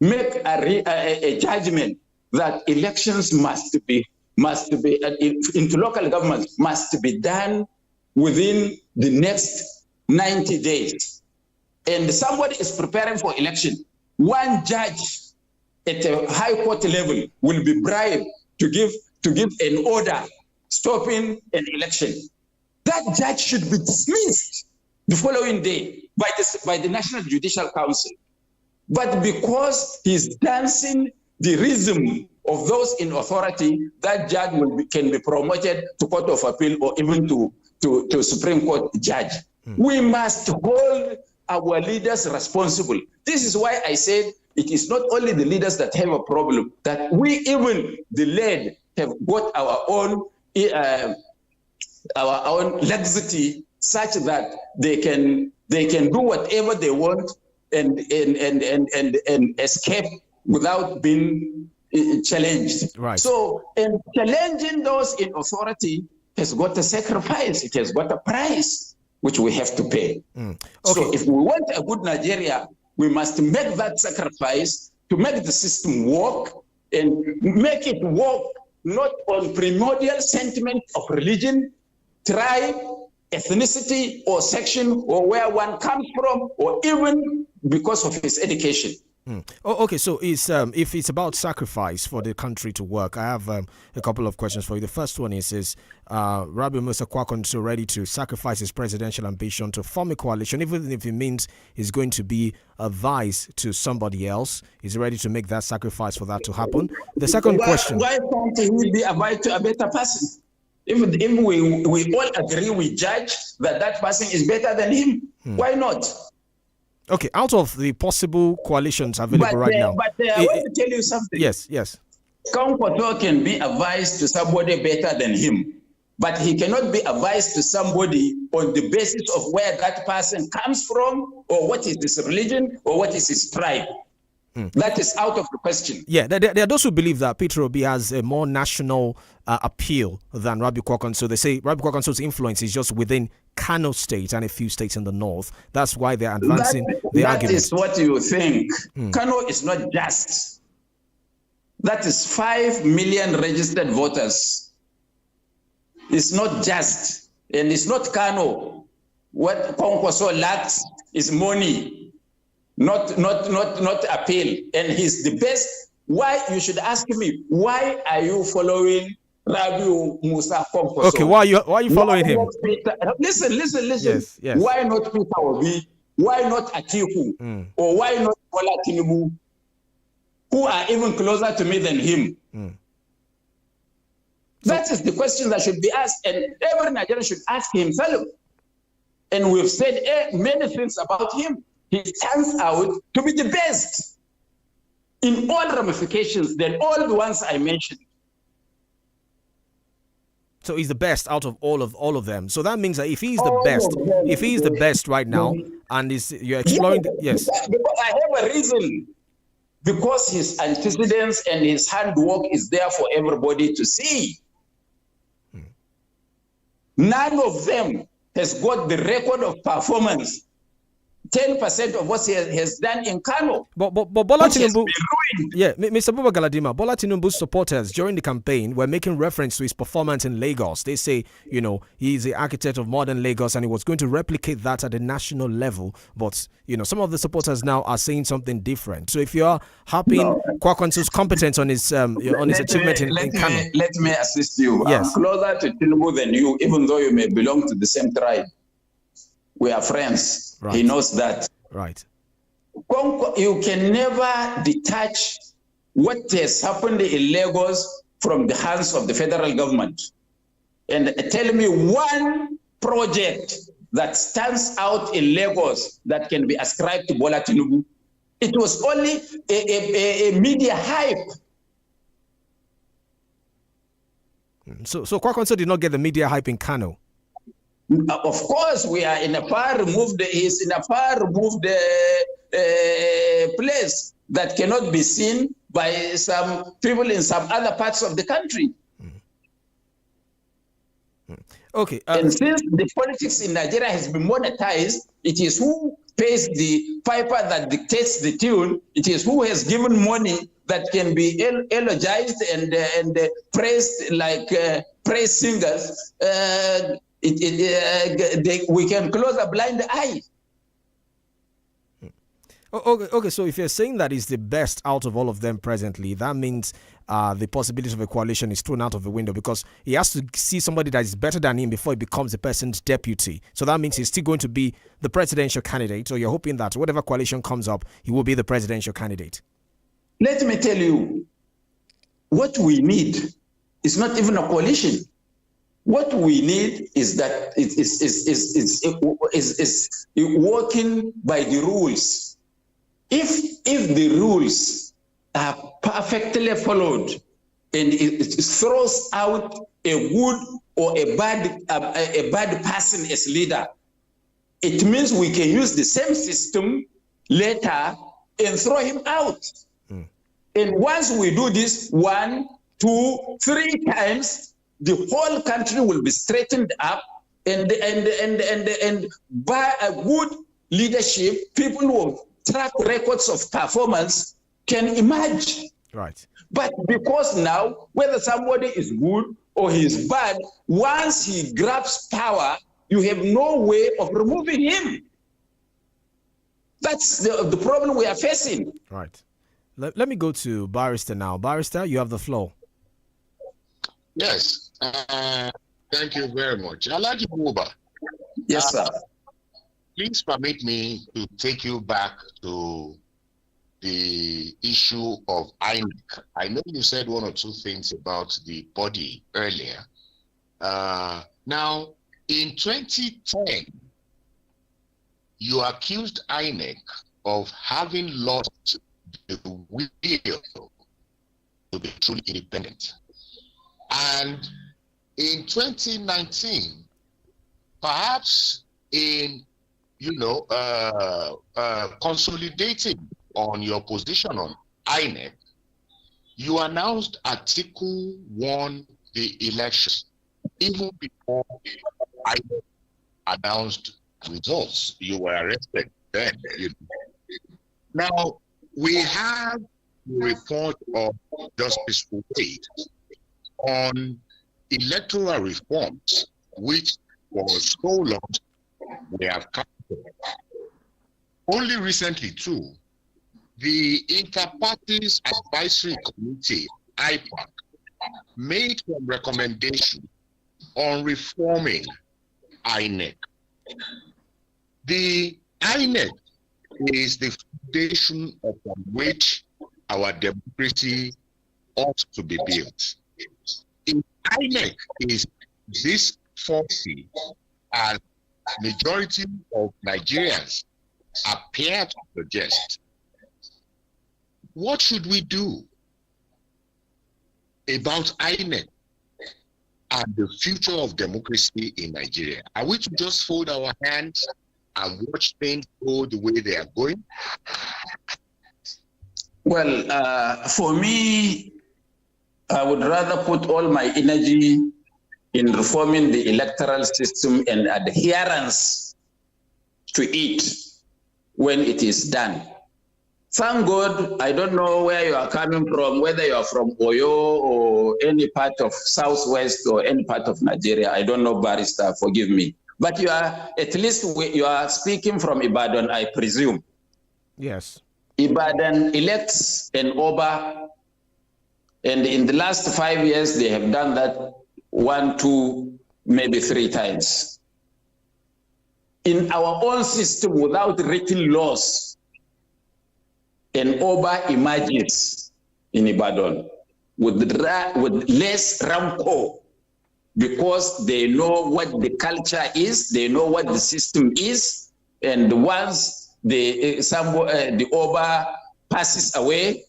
make a judgment that elections must be into local governments must be done within the next 90 days? And somebody is preparing for election. One judge at a high court level will be bribed to give an order stopping an election. That judge should be dismissed the following day by the National Judicial Council. But because he's dancing the rhythm of those in authority, that judge can be promoted to Court of Appeal or even to Supreme Court judge. We must hold our leaders responsible. This is why I said it is not only the leaders that have a problem, that we, even the led, have got our own laxity, such that they can do whatever they want and escape without being challenged. Right. So, and challenging those in authority has got a sacrifice. It has got a price which we have to pay. Okay. So if we want a good Nigeria, we must make that sacrifice to make the system work, and make it work not on primordial sentiment of religion, tribe, ethnicity, or section, or where one comes from, or even because of his education. Okay, so if it's about sacrifice for the country to work, I have a couple of questions for you. The first one is Rabiu Musa Kwankwaso ready to sacrifice his presidential ambition to form a coalition, even if it means he's going to be a vice to somebody else? He's ready to make that sacrifice for that to happen. The second question. Why can't he be a vice to a better person? If we all agree, we judge that person is better than him, why not? Okay, out of the possible coalitions available right now. But I want to tell you something. Yes. Kwankwaso can be a vice to somebody better than him, but he cannot be a vice to somebody on the basis of where that person comes from, or what is his religion, or what is his tribe. That is out of the question. Yeah, there are those who believe that Peter Obi has a more national appeal than Rabiu Kwankwaso. They say Rabiu Kwankwaso's influence is just within Kano State and a few states in the north. That's why they're advancing the argument. That is what you think. Kano is not just. That is 5 million registered voters. It's not just. And it's not Kano. What Kwankwaso lacks is money. Not appeal, and he's the best. Why, you should ask me, why are you following Rabiu Musa Kwankwaso? Okay, why are you following him? Listen. Yes. Why not Peter Obi? Why not Atiku? Or why not Bola Tinubu, who are even closer to me than him? That is the question that should be asked, and every Nigerian should ask himself. And we've said many things about him. He stands out to be the best in all ramifications than all the ones I mentioned. So he's the best out of all of them. So that means that if he's the best right now, and you're exploring, yes. Because I have a reason. Because his antecedents and his handwork is there for everybody to see. None of them has got the record of performance. 10% of what he has done in Kano. But Bola Tinubu, Mr. Buba Galadima, Bola Tinubu's supporters during the campaign were making reference to his performance in Lagos. They say, he's the architect of modern Lagos and he was going to replicate that at the national level. But, some of the supporters now are saying something different. So if you're happy Kwankwaso's competence on his achievement in Kano. Let me assist you. Yes. I'm closer to Tinubu than you, even though you may belong to the same tribe. We are friends. Right. He knows that. Right. You can never detach what has happened in Lagos from the hands of the federal government. And tell me one project that stands out in Lagos that can be ascribed to Bola Tinubu. It was only a media hype So Kwankwaso did not get the media hype in Kano. Of course, we are in a far removed. He's in a far removed place that cannot be seen by some people in some other parts of the country. Okay. And since the politics in Nigeria has been monetized, it is who pays the piper that dictates the tune. It is who has given money that can be eulogized and praised like praise singers. We can close a blind eye. Okay. So if you're saying that is the best out of all of them presently, that means the possibility of a coalition is thrown out of the window, because he has to see somebody that is better than him before he becomes the person's deputy. So that means he's still going to be the presidential candidate. So you're hoping that whatever coalition comes up, he will be the presidential candidate. Let me tell you, what we need is not even a coalition. What we need is that is working by the rules. If the rules are perfectly followed and it throws out a good or a bad person as leader, it means we can use the same system later and throw him out. And once we do this 1, 2, 3 times, the whole country will be straightened up, and by a good leadership, people who have track records of performance can emerge. Right. But because now, whether somebody is good or he's bad, once he grabs power, you have no way of removing him. That's the problem we are facing. Right. Let me go to Barrister now. Barrister, you have the floor. Yes. Thank you very much. Alhaji Buba. Yes, sir. Please permit me to take you back to the issue of INEC. I know you said 1 or 2 things about the body earlier. Now, in 2010, you accused INEC of having lost the will to be truly independent. And in 2019, perhaps in consolidating on your position on INEC, you announced Atiku won the election even before INEC announced results. You were arrested then. Now, we have the report of Justice Wade on electoral reforms, which for so long we have come. Only recently, too, the Inter-Parties Advisory Committee, IPAC, made some recommendation on reforming INEC. The INEC is the foundation upon which our democracy ought to be built. If INEC is this faulty as majority of Nigerians appear to suggest, what should we do about INEC and the future of democracy in Nigeria? Are we to just fold our hands and watch things go the way they are going? Well, for me, I would rather put all my energy in reforming the electoral system and adherence to it when it is done. Thank God, I don't know where you are coming from, whether you are from Oyo or any part of Southwest or any part of Nigeria. I don't know, Barrister, forgive me. But you are, at least you are speaking from Ibadan, I presume. Yes. Ibadan elects an Oba, and in the last 5 years, they have done that 1, 2, maybe 3 times. In our own system, without written laws, an Oba emerges in Ibadan with less rancor, because they know what the culture is, they know what the system is, and once the Oba passes away,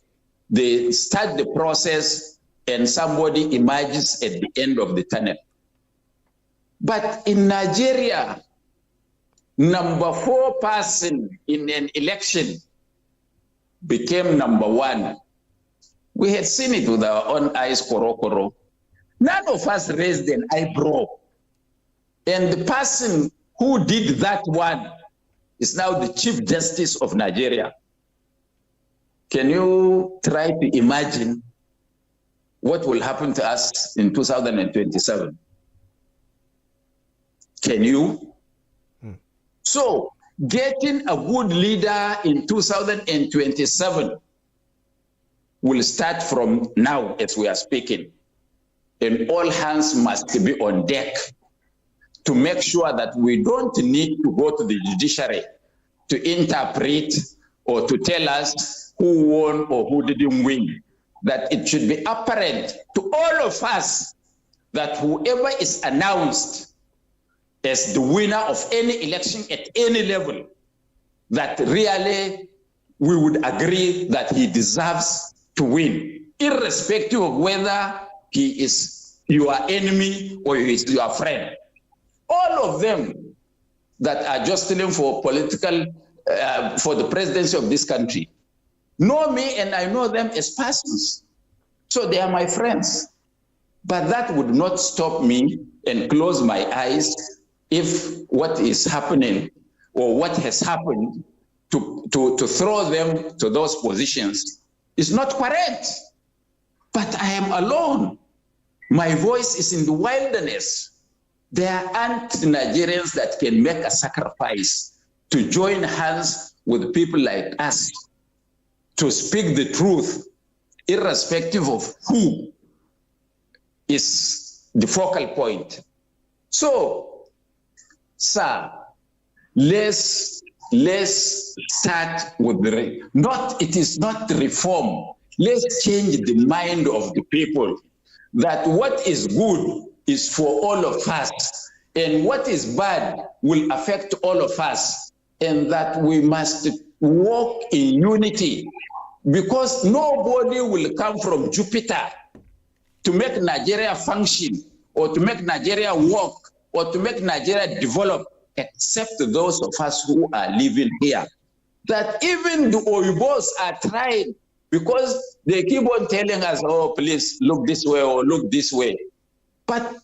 they start the process and somebody emerges at the end of the tunnel. But in Nigeria, number 4 person in an election became number 1. We had seen it with our own eyes, Korokoro. None of us raised an eyebrow. And the person who did that one is now the Chief Justice of Nigeria. Can you try to imagine what will happen to us in 2027? Can you? So, getting a good leader in 2027 will start from now as we are speaking. And all hands must be on deck to make sure that we don't need to go to the judiciary to interpret or to tell us who won or who didn't win. That it should be apparent to all of us that whoever is announced as the winner of any election at any level, that really we would agree that he deserves to win, irrespective of whether he is your enemy or he is your friend. All of them that are jostling for political, for the presidency of this country, know me and I know them as persons. So they are my friends. But that would not stop me and close my eyes if what is happening or what has happened to throw them to those positions is not correct. But I am alone. My voice is in the wilderness. There aren't Nigerians that can make a sacrifice to join hands with people like us to speak the truth, irrespective of who is the focal point. So, sir, let's start with it is not reform. Let's change the mind of the people that what is good is for all of us, and what is bad will affect all of us, and that we must walk in unity, because nobody will come from Jupiter to make Nigeria function or to make Nigeria work or to make Nigeria develop, except those of us who are living here. That even the Oyibos are trying, because they keep on telling us, oh, please look this way or look this way. But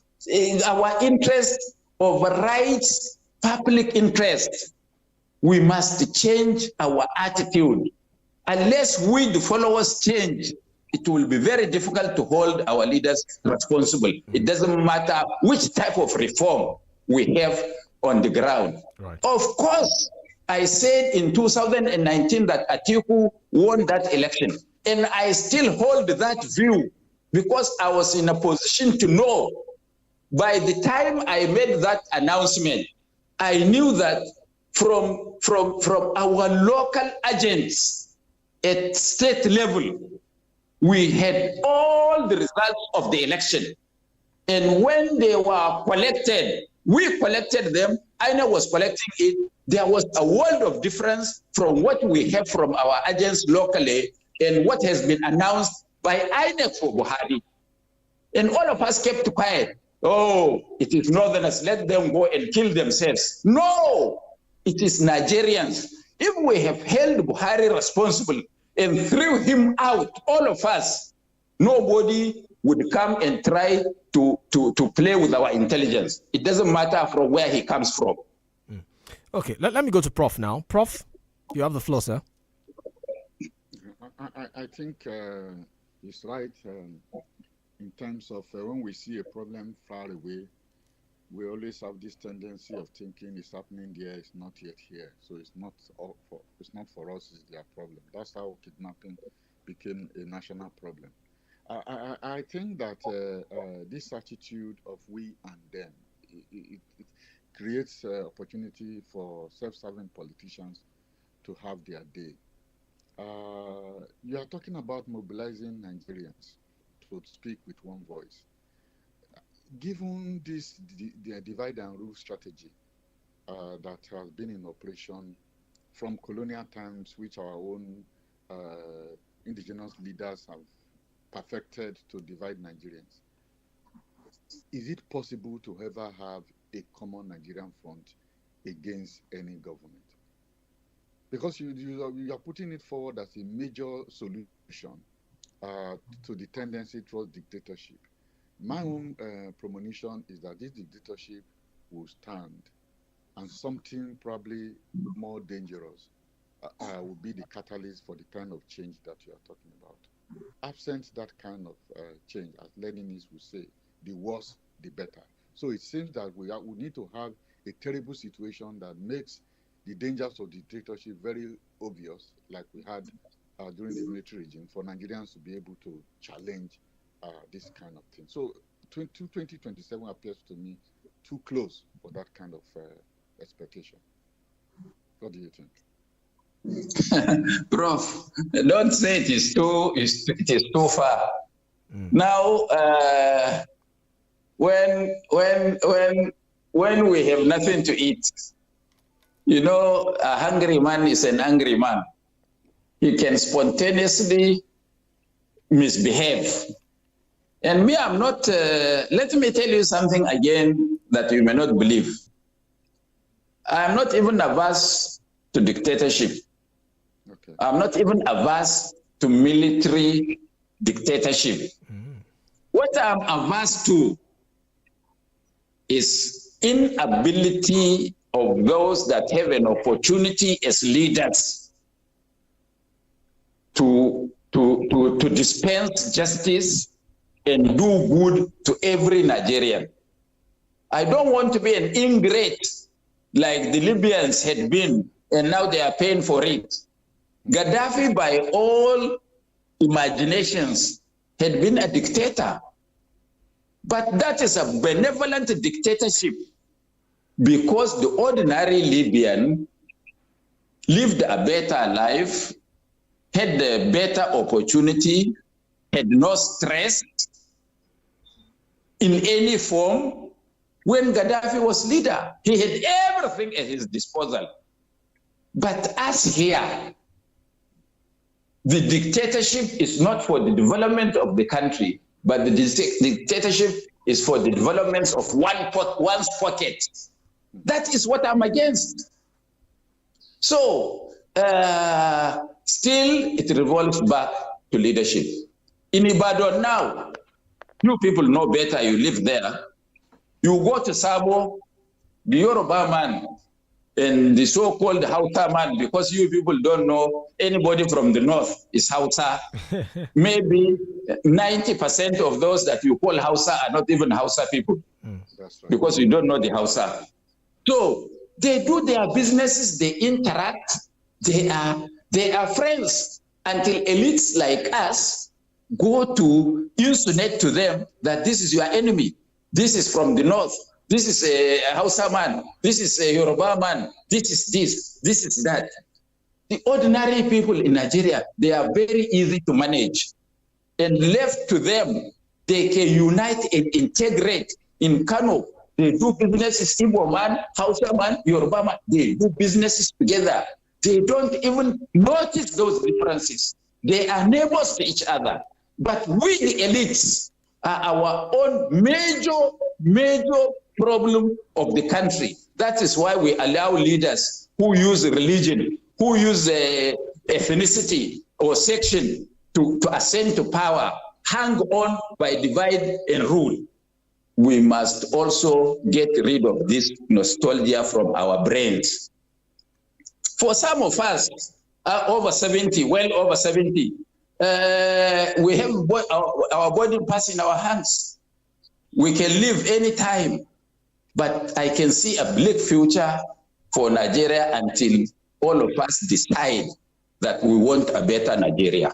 our interest overrides public interest. We must change our attitude. Unless we, the followers, change, it will be very difficult to hold our leaders responsible. It doesn't matter which type of reform we have on the ground. Right. Of course, I said in 2019 that Atiku won that election. And I still hold that view because I was in a position to know. By the time I made that announcement, I knew that from our local agents at state level, we had all the results of the election. And when they were collected, we collected them, INEC was collecting it. There was a world of difference from what we have from our agents locally and what has been announced by INEC for Buhari. And all of us kept quiet. Oh, it is Northerners, let them go and kill themselves. No, it is Nigerians. If we have held Buhari responsible and threw him out, all of us, nobody would come and try to play with our intelligence. It doesn't matter from where he comes from. Okay, let me go to Prof now. Prof, you have the floor, sir. I think he's right in terms of when we see a problem far away, we always have this tendency of thinking it's happening there, it's not yet here. So it's not for us, it's their problem. That's how kidnapping became a national problem. I think that this attitude of we and them, it creates opportunity for self-serving politicians to have their day. You are talking about mobilizing Nigerians to speak with one voice. Given this the divide and rule strategy that has been in operation from colonial times, which our own indigenous leaders have perfected to divide Nigerians. Is it possible to ever have a common Nigerian front against any government? Because you are putting it forward as a major solution to the tendency towards dictatorship. My own premonition is that this dictatorship will stand, and something probably more dangerous will be the catalyst for the kind of change that you are talking about. Absent that kind of change, as Leninists would say, the worse, the better. So it seems that we need to have a terrible situation that makes the dangers of dictatorship very obvious, like we had during the military regime, for Nigerians to be able to challenge this kind of thing. So 2027 appears to me too close for that kind of expectation. What do you think? Prof, don't say it is too far. Now, when we have nothing to eat, you know, a hungry man is an angry man. He can spontaneously misbehave. And me, I'm not, let me tell you something again that you may not believe. I'm not even averse to dictatorship. Okay. I'm not even averse to military dictatorship. What I'm averse to is inability of those that have an opportunity as leaders to dispense justice and do good to every Nigerian. I don't want to be an ingrate like the Libyans had been, and now they are paying for it. Gaddafi, by all imaginations, had been a dictator. But that is a benevolent dictatorship because the ordinary Libyan lived a better life, had a better opportunity, had no stress in any form. When Gaddafi was leader, he had everything at his disposal. But us here, the dictatorship is not for the development of the country, but the dictatorship is for the development of one's pocket. That is what I'm against. So, still it revolves back to leadership. In Ibadan now, you people know better, you live there. You go to Sabo, the Yoruba man, and the so-called Hausa man, because you people don't know anybody from the north is Hausa. Maybe 90% of those that you call Hausa are not even Hausa people, because you don't know the Hausa. So they do their businesses, they interact, they are friends until elites like us go to insinuate to them that this is your enemy. This is from the north. This is a Hausa man. This is a Yoruba man. This is this. This is that. The ordinary people in Nigeria, they are very easy to manage. And left to them, they can unite and integrate. In Kano, they do businesses, Igbo man, Hausa man, Yoruba man. They do businesses together. They don't even notice those differences. They are neighbors to each other. But we, the elites, are our own major problem of the country. That is why we allow leaders who use religion, who use ethnicity or section to ascend to power, hang on by divide and rule. We must also get rid of this nostalgia from our brains. For some of us, over 70, well over 70, we have our body pass in our hands. We can live anytime, but I can see a bleak future for Nigeria until all of us decide that we want a better Nigeria.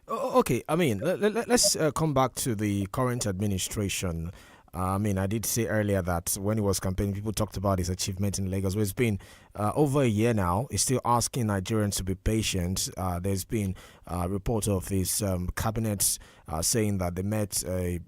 Okay, I mean, let's come back to the current administration. I mean, I did say earlier that when he was campaigning, people talked about his achievement in Lagos. It's been over a year now, is still asking Nigerians to be patient. There's been a report of his cabinet saying that they met an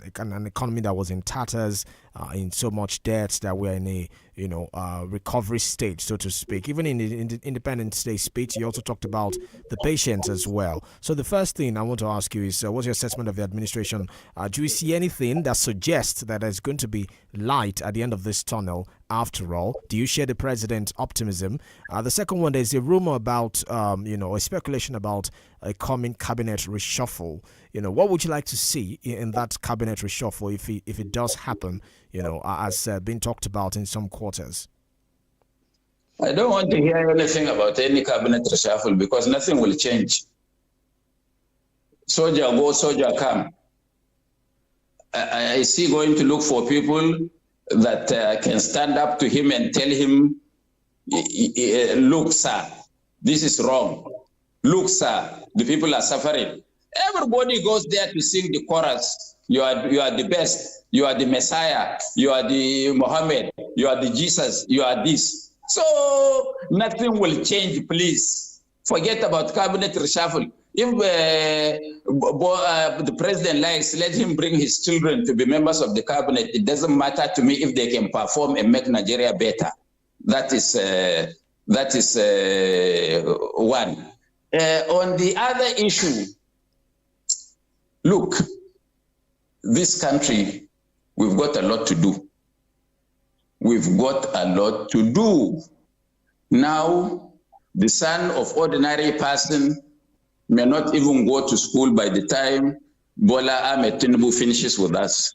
economy that was in tatters, in so much debt that we're in a recovery stage, so to speak. Even in the Independence Day speech, he also talked about the patience as well. So the first thing I want to ask you is, what's your assessment of the administration? Do you see anything that suggests that there's going to be light at the end of this tunnel after all? Do you share the president's optimism? The second one, there's a rumor about, a speculation about a coming cabinet reshuffle. What would you like to see in that cabinet reshuffle if it does happen, as been talked about in some quarters? I don't want to hear anything about any cabinet reshuffle because nothing will change. Soldier go, soldier come. I see going to look for people that can stand up to him and tell him, look, sir, this is wrong. Look, sir, the people are suffering. Everybody goes there to sing the chorus. You are the best. You are the Messiah. You are the Muhammad. You are the Jesus. You are this. So nothing will change, please. Forget about cabinet reshuffle. If the president likes, let him bring his children to be members of the cabinet. It doesn't matter to me if they can perform and make Nigeria better. That is one. On the other issue, look, this country, we've got a lot to do. We've got a lot to do. Now, the son of ordinary person may not even go to school by the time Bola Ahmed Tinubu finishes with us,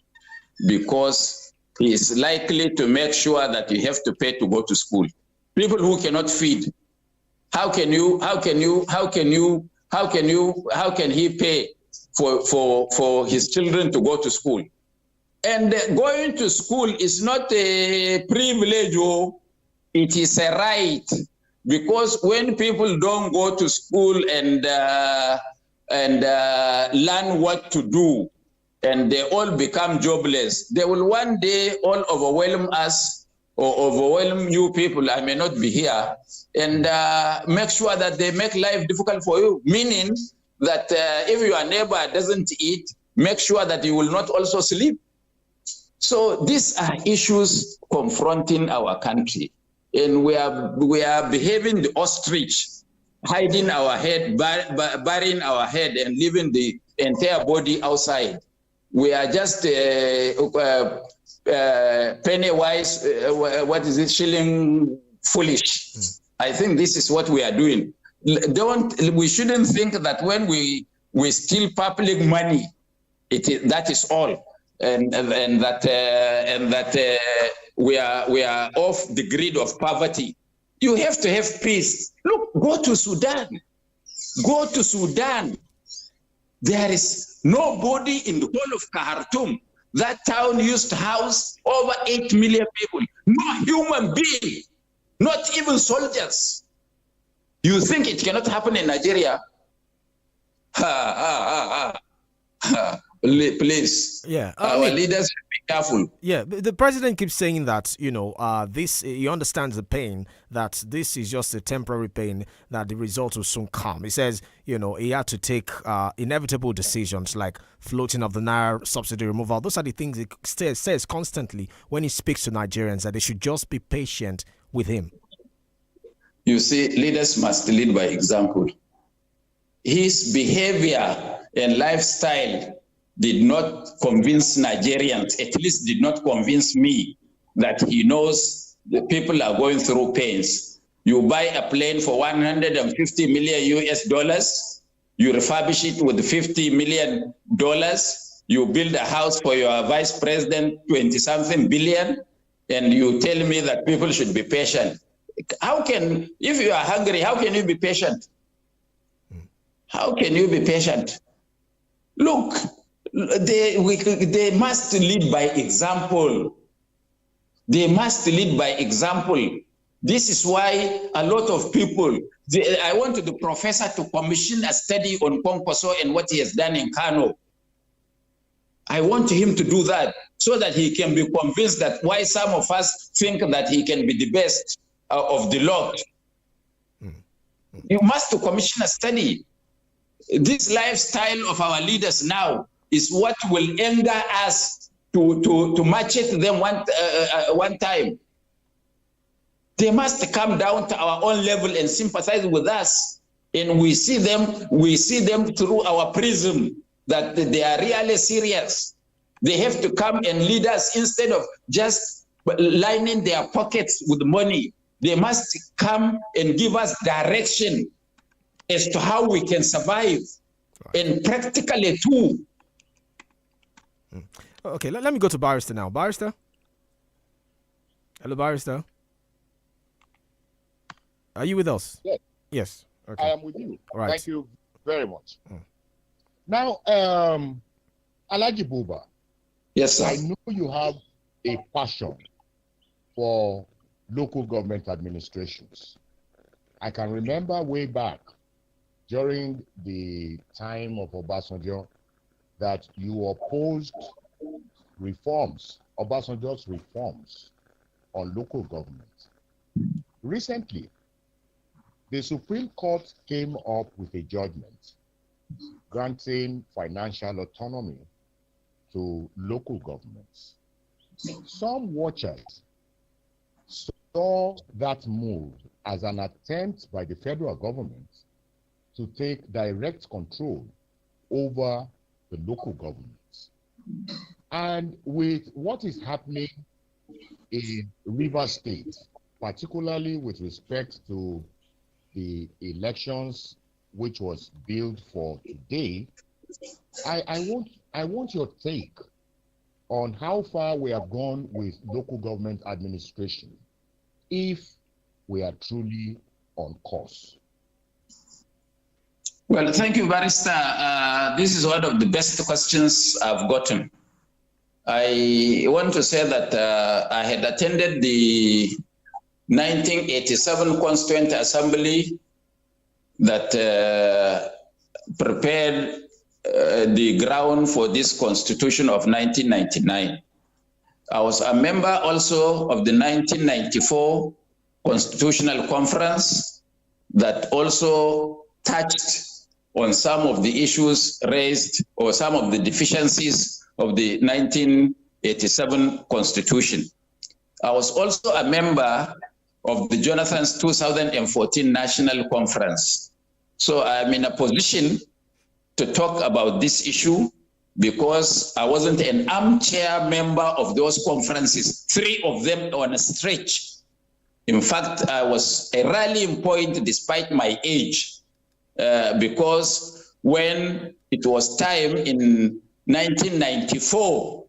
because he is likely to make sure that you have to pay to go to school. People who cannot feed, how can he pay for his children to go to school? And going to school is not a privilege, it is a right. Because when people don't go to school and learn what to do, and they all become jobless, they will one day all overwhelm us or overwhelm you people. I may not be here, and make sure that they make life difficult for you. Meaning that if your neighbor doesn't eat, make sure that you will not also sleep. So these are issues confronting our country. And we are behaving the ostrich, hiding our head, burying our head, and leaving the entire body outside. We are just penny wise, shilling foolish. I think this is what we are doing. We shouldn't think that when we steal public money, that is all, and that we are off the grid of poverty. You have to have peace. Look, go to Sudan. Go to Sudan. There is nobody in the whole of Khartoum. That town used to house over 8 million people. No human being, not even soldiers. You think it cannot happen in Nigeria? Please, our leaders should be careful. Yeah, the president keeps saying that, he understands the pain, that this is just a temporary pain, that the results will soon come. He says, he had to take inevitable decisions like floating of the Naira, subsidy removal. Those are the things he says constantly when he speaks to Nigerians, that they should just be patient with him. You see, leaders must lead by example. His behavior and lifestyle did not convince Nigerians, at least did not convince me, that he knows the people are going through pains. You buy a plane for $150 million, you refurbish it with $50 million, you build a house for your vice president, 20-something billion, and you tell me that people should be patient. If you are hungry, how can you be patient? How can you be patient? Look, they must lead by example. They must lead by example. This is why a lot of people, I wanted the professor to commission a study on Kwankwaso and what he has done in Kano. I want him to do that so that he can be convinced that why some of us think that he can be the best of the Lord. You must commission a study. This lifestyle of our leaders now is what will anger us to match it them one time. They must come down to our own level and sympathize with us. And we see them through our prism that they are really serious. They have to come and lead us instead of just lining their pockets with money. They must come and give us direction as to how we can survive, and practically too. Okay, let me go to Barrister now. Barrister? Hello, Barrister? Are you with us? Yes. Yes. Okay. I am with you. Right. Thank you very much. Now, Alhaji Buba. Yes, sir. I know you have a passion for local government administrations. I can remember way back during the time of Obasanjo that you opposed reforms, Obasanjo's reforms on local government. Recently, the Supreme Court came up with a judgment granting financial autonomy to local governments. Some watchers saw that move as an attempt by the federal government to take direct control over the local governments. And with what is happening in Rivers State, particularly with respect to the elections which was billed for today, I want your take on how far we have gone with local government administration, if we are truly on course. Well, thank you, Barrister. This is one of the best questions I've gotten. I want to say that I had attended the 1987 Constituent Assembly that prepared the ground for this Constitution of 1999. I was a member also of the 1994 Constitutional Conference that also touched on some of the issues raised or some of the deficiencies of the 1987 Constitution. I was also a member of the Jonathan's 2014 National Conference. So I'm in a position to talk about this issue because I wasn't an armchair member of those conferences, 3 of them on a stretch. In fact, I was a rallying point despite my age, because when it was time in 1994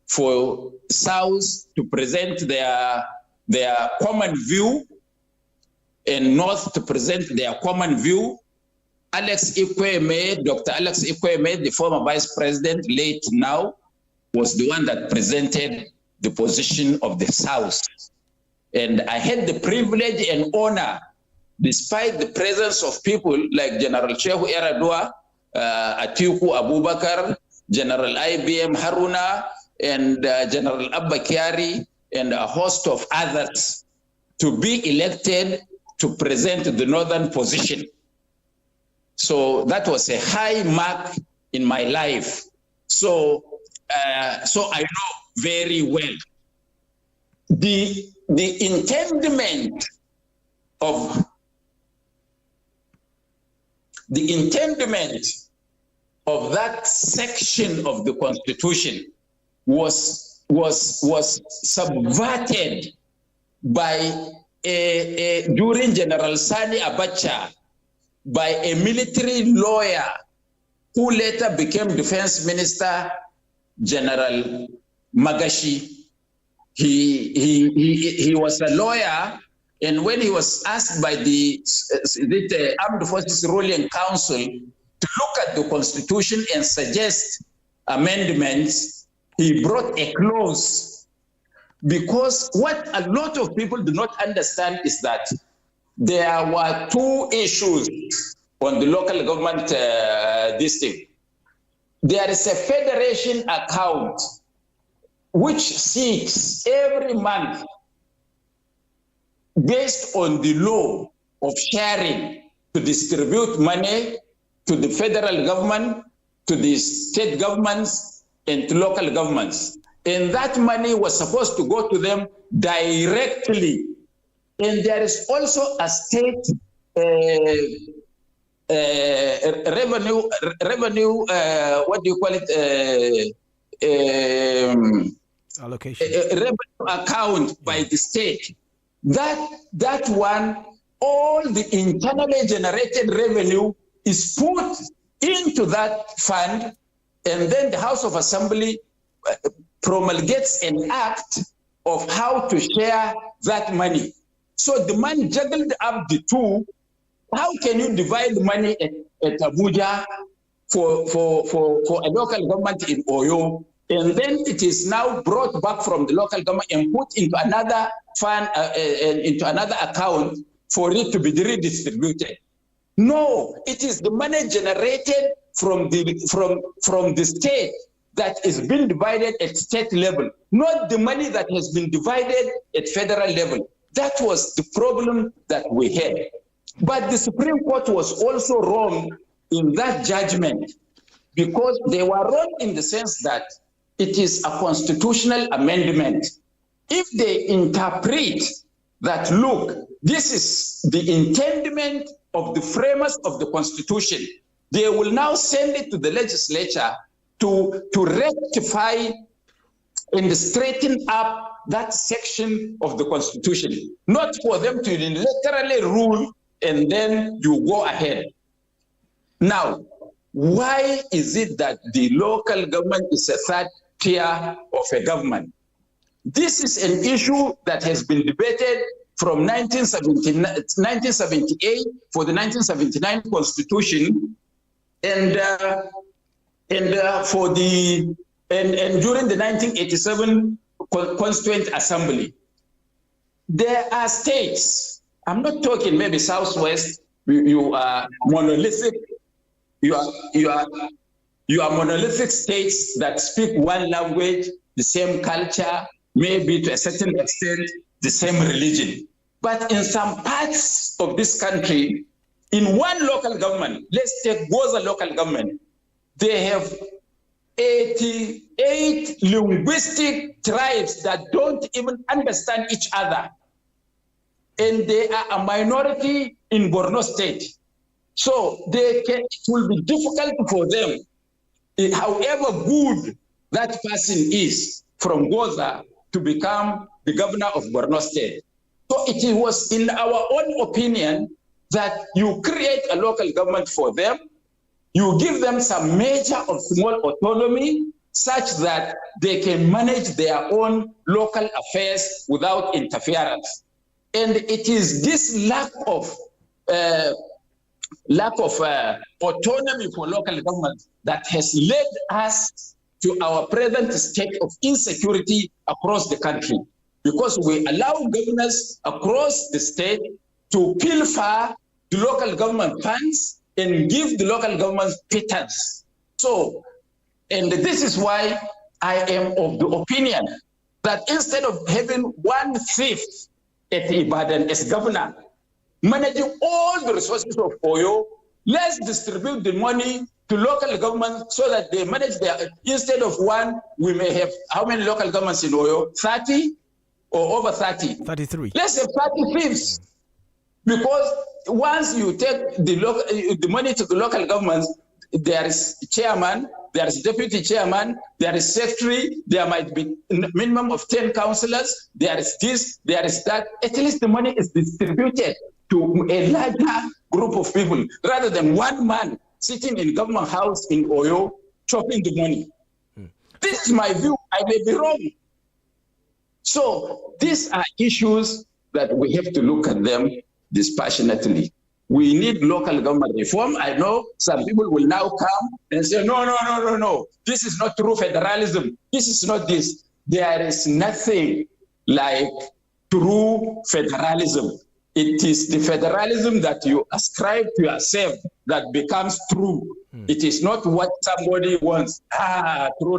for South to present their common view and North to present their common view, Dr. Alex Ikweme, the former vice president, late now, was the one that presented the position of the South. And I had the privilege and honor, despite the presence of people like General Shehu Eradua, Atiku Abubakar, General IBM Haruna, and General Abba Kyari, and a host of others, to be elected to present the northern position. So that was a high mark in my life. So I know very well the intendment of that section of the Constitution was subverted by during General Sani Abacha, by a military lawyer who later became Defense Minister, General Magashi. He was a lawyer, and when he was asked by the Armed Forces Ruling Council to look at the Constitution and suggest amendments, he brought a clause. Because what a lot of people do not understand is that there were 2 issues on the local government district. There is a federation account which seeks every month based on the law of sharing to distribute money to the federal government, to the state governments, and to local governments. And that money was supposed to go to them directly. And there is also a state revenue, what do you call it? Allocation. Revenue account by the state. That one, all the internally generated revenue is put into that fund, and then the House of Assembly promulgates an act of how to share that money. So the man juggled up the two. How can you divide money at Abuja for a local government in Oyo, and then it is now brought back from the local government and put into another fund, into another account for it to be redistributed? No, it is the money generated from the state that is being divided at state level, not the money that has been divided at federal level. That was the problem that we had. But the Supreme Court was also wrong in that judgment, because they were wrong in the sense that it is a constitutional amendment. If they interpret that, look, this is the intendment of the framers of the Constitution, they will now send it to the legislature to rectify and straighten up that section of the Constitution, not for them to unilaterally rule and then you go ahead. Now, why is it that the local government is a third tier of a government? This is an issue that has been debated from 1978 for the 1979 Constitution, and during the 1987 Constituent Assembly. There are states. I'm not talking maybe Southwest. You are monolithic. You are monolithic states that speak one language, the same culture, maybe to a certain extent the same religion. But in some parts of this country, in one local government, let's take Goza local government, they have 88 linguistic tribes that don't even understand each other. And they are a minority in Borno State. So it will be difficult for them, however good that person is from Goza, to become the governor of Borno State. So it was in our own opinion that you create a local government for them, you give them some measure of small autonomy such that they can manage their own local affairs without interference. And it is this lack of autonomy for local government that has led us to our present state of insecurity across the country, because we allow governors across the state to pilfer the local government funds and give the local government pittance. So, and this is why I am of the opinion that instead of having 1/5 at Ibadan as governor, managing all the resources of Oyo, let's distribute the money to local government so that they manage their, instead of one, we may have, how many local governments in Oyo? 30 or over 30? 33. Let's have 35s. Because once you take the money to the local governments, there is chairman, there is deputy chairman, there is secretary, there might be a minimum of 10 councillors, there is this, there is that. At least the money is distributed to a larger group of people rather than one man sitting in government house in Oyo chopping the money. This is my view. I may be wrong. So these are issues that we have to look at them dispassionately. We need local government reform. I know some people will now come and say, no. This is not true federalism. This is not this. There is nothing like true federalism. It is the federalism that you ascribe to yourself that becomes true. It is not what somebody wants. True.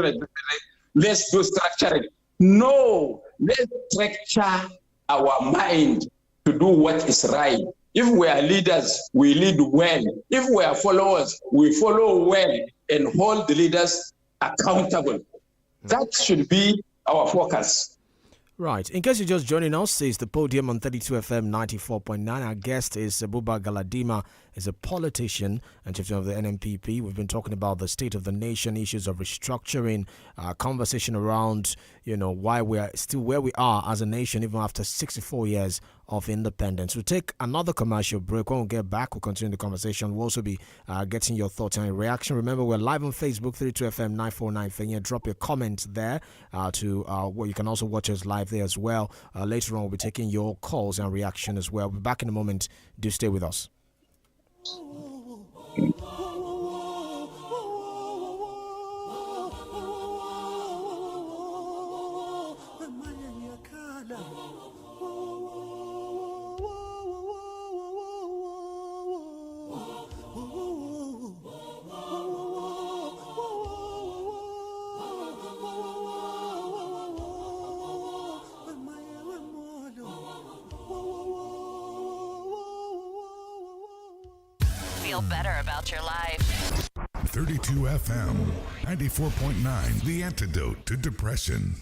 Let's do structuring. No, let's structure our mind to do what is right. If we are leaders, we lead well. If we are followers, we follow well and hold the leaders accountable. That should be our focus. Right. In case you're just joining us, it's the Podium on 32 FM 94.9. Our guest is Buba Galadima, is a politician and chief of the NNPP. We've been talking about the state of the nation, issues of restructuring, conversation around, why we are still where we are as a nation, even after 64 years of independence. We'll take another commercial break. When we get back, we'll continue the conversation. We'll also be getting your thoughts and reaction. Remember, we're live on Facebook, 32FM 949 Fenya. Drop your comments there you can also watch us live there as well. Later on, we'll be taking your calls and reaction as well. We'll be back in a moment. Do stay with us. Feel better about your life. 32 FM 94.9, the antidote to depression.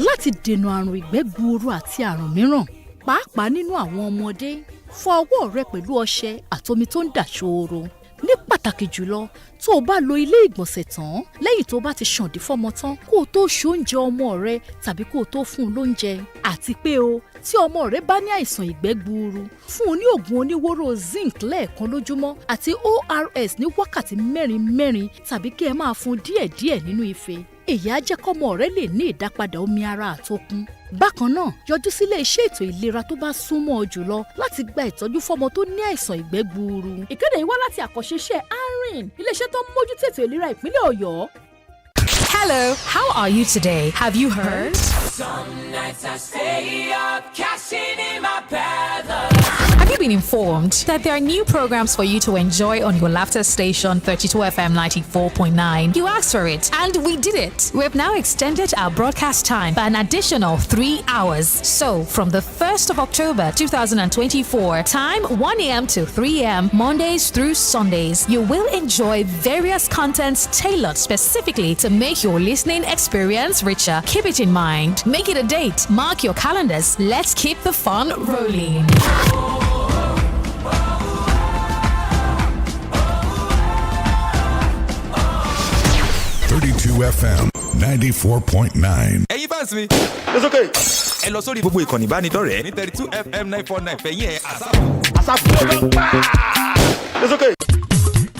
Láti dènà àrùn ìgbẹ́ gbuuru àti àrùn mìíràn, pàápàá nínú àwọn ọmọdé, fọ ọwọ́ rẹ pẹ̀lú ọṣẹ àtomi tó ń dà ṣooro. Ní pàtàkì jùlọ, tó o bá lo ilé ìgbọ̀nsẹ̀ tán lẹ́yìn tó bá ti ṣàǹdí fọ́mọ tán kó o tó ṣe oúnjẹ ọmọ rẹ tàbí kó o tó fún un lóúnjẹ. Àti pé tí ọmọ rẹ bá ní àìsàn ìgbẹ́ gbuuru, fún un ní oògùn oníwóró zinc lẹ́ẹ̀kan lójúmọ́ àti ORS ní wákàtí mẹ́rin tàbí kí ẹ máa fún díẹ̀díẹ̀ nínú ife. Èyí á jẹ́ kọ́mọ rẹ lè ní ìdápadà omi ara àtokun. Bákan náà, yọjú sílé iṣẹ́ ètò ìlera tó bá súnmọ́ ọ jùlọ láti gba ìtọ́jú fọ́mọ tó ní àìsàn ìgbẹ́ gbuuru. Ìkéde yìí wá láti àkànṣe iṣẹ́ INT'L, iléeṣẹ́ tó ń mójútó ètò ìlera ìpínlẹ̀ Ọ̀yọ́. Hello, how are you today? Have you heard? Some nights I stay up, cashing in my paddle. Have you been informed that there are new programs for you to enjoy on your laughter station 32 FM 94.9? You asked for it, and we did it. We have now extended our broadcast time by an additional 3 hours. So, from the 1st of October 2024, time 1 a.m. to 3 a.m., Mondays through Sundays, you will enjoy various contents tailored specifically to make your listening experience richer. Keep it in mind. Make it a date. Mark your calendars. Let's keep the fun rolling. 32 FM 94.9. ẹ̀yin fans mi. It's okay. ẹ lọ sórí gbogbo ìkànnì ìbánidọ́rẹ̀ẹ́ ní 32 FM 949 fẹ̀yìn ẹ̀ àsáfù. It's okay.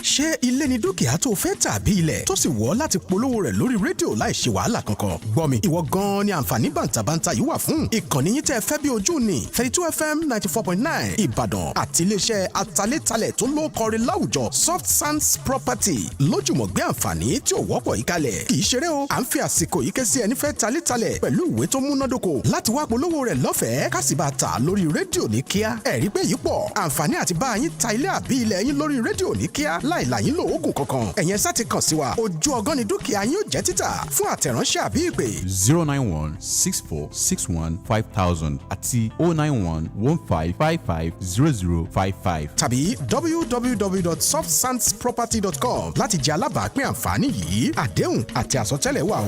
ṣé ilé ni dúkìá tó fẹ́ tàbí ilẹ̀ tó sì wọ́ láti polówó rẹ̀ lórí rédíò láì ṣe wàhálà kankan? Gbọ́ mi, ìwọ gan-an ni àǹfààní bàǹtàbàǹtà yìí wà fún. Ìkànnì yín tẹ́ fẹ́ bí ojú ni 32 FM 94.9 Ìbàdàn àti iléeṣẹ́ atalẹ́talẹ̀ tó lóókọrin láwùjọ Soft Sands Property lójúmọ̀ gbé àǹfààní tí ò wọ́pọ̀ yìí kalẹ̀. Kì í ṣeré o, à ń fi àsìkò yìí ké sí ẹni fẹ́ talẹ́talẹ̀ pẹ̀lú ìwé tó múnádóko láti wá polówó rẹ̀ lọ́fẹ̀ẹ́ ká sì bá ta lórí rédíò ní kíá. Ẹ̀rí pé yìí pọ̀, àǹfààní àti bá yín ta ilé àbí ilẹ̀ yín lórí rédíò ní kíá láìla yín lóògùn kankan. Ẹ̀yẹn sá ti kàn sí wa. Ojú ọgán ni dúkìá yín ó jẹ́ títà fún àtẹ̀ránṣẹ́ àbí ìpè. 091-6461-5000 àti 091-1555-0055. Tàbí www.softsandsproperty.com láti jẹ́ alábàápín àǹfààní yìí. Àdéhùn àti àsọtẹ́lẹ̀ wà o.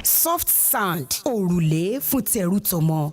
Soft Sand, òrùlé fún tẹrú tọmọ.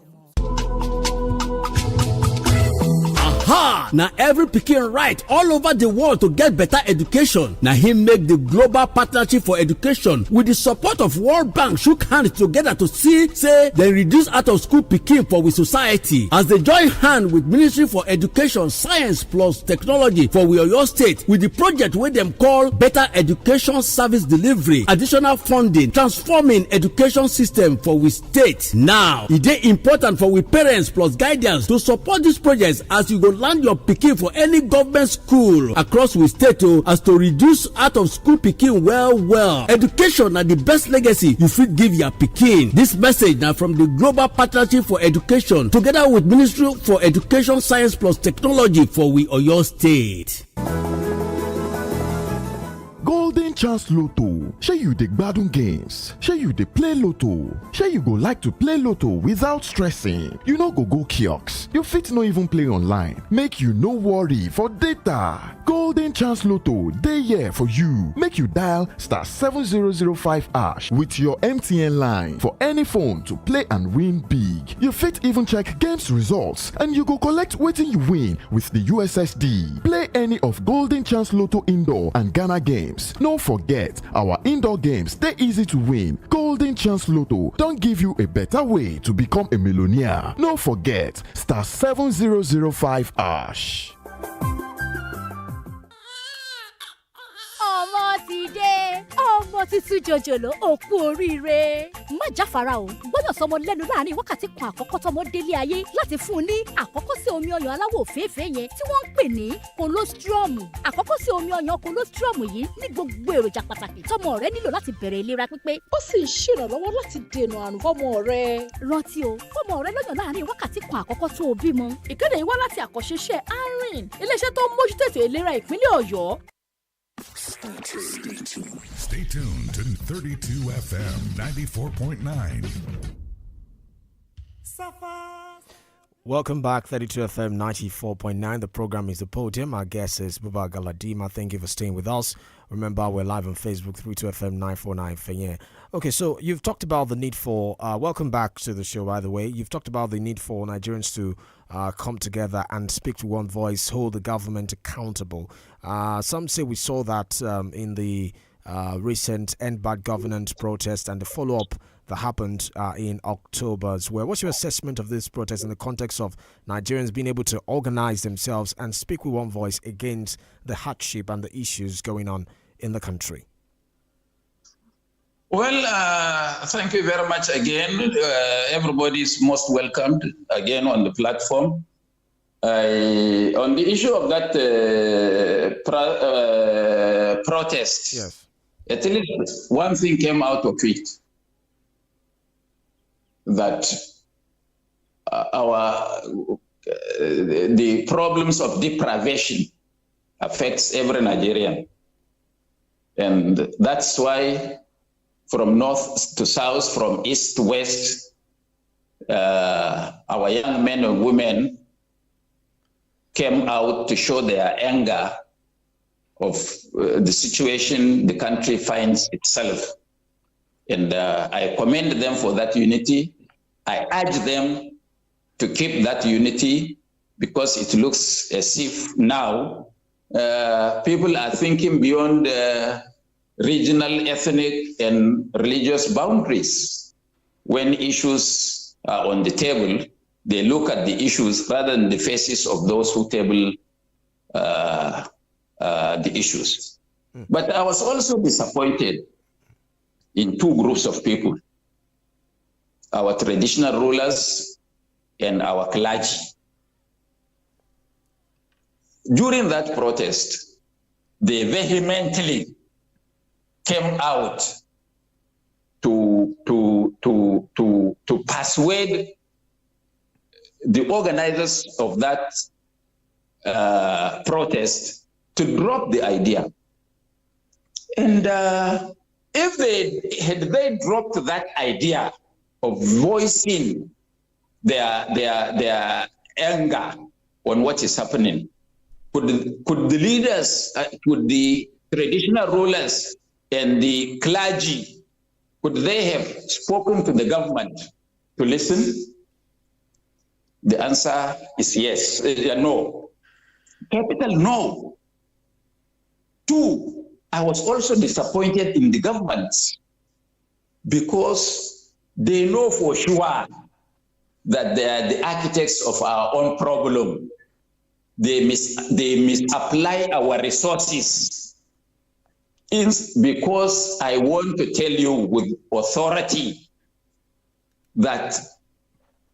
Now every pikin right all over the world to get better education. Now him make the Global Partnership for Education with the support of World Bank shook hands together to see say they reduce out of school pikin for we society as they join hand with Ministry for Education, Science plus Technology for we Oyo State with the project wey dem call Better Education Service Delivery, additional funding, transforming education system for we state. Now e dey important for we parents plus guardians to support these projects as you go land your pikin for any government school across we state as to reduce out of school pikin well. Education na the best legacy you fit give your pikin. This message na from the Global Partnership for Education together with Ministry for Education, Science plus Technology for we Oyo State. Golden Golden Chance Lotto. Shey you dey gbadun games? Shey you dey play Lotto? Shey you go like to play Lotto without stressing? You no go kiosks. You fit no even play online. Make you no worry for data. Golden Chance Lotto dey here for you. Make you dial *7005# with your MTN line for any phone to play and win big. You fit even check games results and you go collect wetin you win with the USSD. Play any of Golden Chance Lotto indoor and Ghana games. No forget, our indoor games dey easy to win. Golden Chance Lotto don give you a better way to become a millionaire. No forget, *7005#. ọmọ ti dé ọmọ tuntun jòjòló òkú oríire má jáfara o gbọ́dọ̀ sọmọ lẹ́nu láàrin wákàtí kan àkọ́kọ́ tọmọ délé ayé láti fún un ní àkọ́kọ́ sí omi ọyàn aláwọ̀ òféèfé yẹn tí wọ́n ń pè ní colostrum. àkọ́kọ́ sí omi ọyàn colostrum yìí ní gbogbo èròjà pàtàkì tọmọ rẹ nílò láti bẹ̀rẹ̀ ìlera pípé ó sì ń ṣèrànlọ́wọ́ láti dènà àrùn fọ́mọ rẹ. rántí o fọ́mọ rẹ lọ́yàn láàrin wákàtí kan àkọ́kọ́ tó o bímọ. ìkéde yìí wá láti àkọ́ṣeṣẹ́ INT'L iléeṣẹ́ tó ń mójútó ètò ìlera ìpínlẹ̀ Ọ̀yọ́. Stay tuned to 32 FM 94.9. Welcome back, 32 FM 94.9. The program is The Podium. Our guest is Buba Galadima. Thank you for staying with us. Remember, we're live on Facebook, 32 FM 949 Fenye. Okay, so you've talked about the need for, welcome back to the show, by the way. You've talked about the need for Nigerians to come together and speak to one voice, hold the government accountable. Some say we saw that in the recent End Bad Governance protest and the follow-up that happened in October as well. What's your assessment of this protest in the context of Nigerians being able to organize themselves and speak with one voice against the hardship and the issues going on in the country? Well, thank you very much again. Everybody is most welcomed again on the platform. On the issue of that protest, yes, at least one thing came out of it, that the problems of deprivation affects every Nigerian. And that's why from north to south, from east to west, our young men and women came out to show their anger of the situation the country finds itself. And I commend them for that unity. I urge them to keep that unity because it looks as if now people are thinking beyond regional, ethnic, and religious boundaries. When issues are on the table, they look at the issues rather than the faces of those who table the issues. But I was also disappointed in two groups of people, our traditional rulers and our clergy. During that protest, they vehemently came out to persuade the organizers of that protest to drop the idea. And if they dropped that idea of voicing their anger on what is happening, could the leaders, could the traditional rulers and the clergy, could they have spoken to the government to listen? The answer is yes, no. Capital no. Two, I was also disappointed in the government because they know for sure that they are the architects of our own problem. They misapply our resources. Because I want to tell you with authority that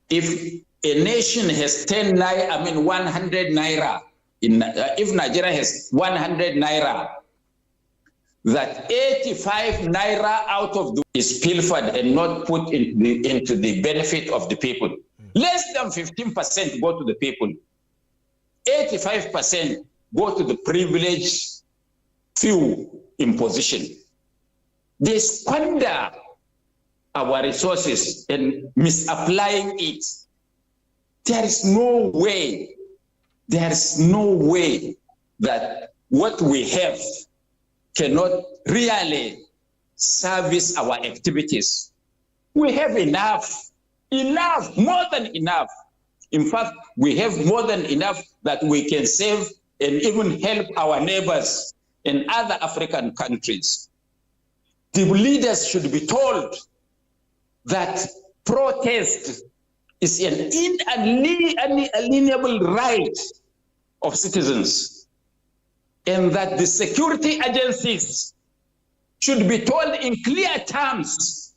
if a nation has 100 naira, if Nigeria has 100 naira, that 85 naira out of the is pilfered and not put into the benefit of the people. Less than 15% go to the people. 85% go to the privileged few imposition. They squander our resources and misapplying it. There is no way that what we have cannot really service our activities. We have enough, more than enough. In fact, we have more than enough that we can save and even help our neighbors in other African countries. The leaders should be told that protest is an inalienable right of citizens, and that the security agencies should be told in clear terms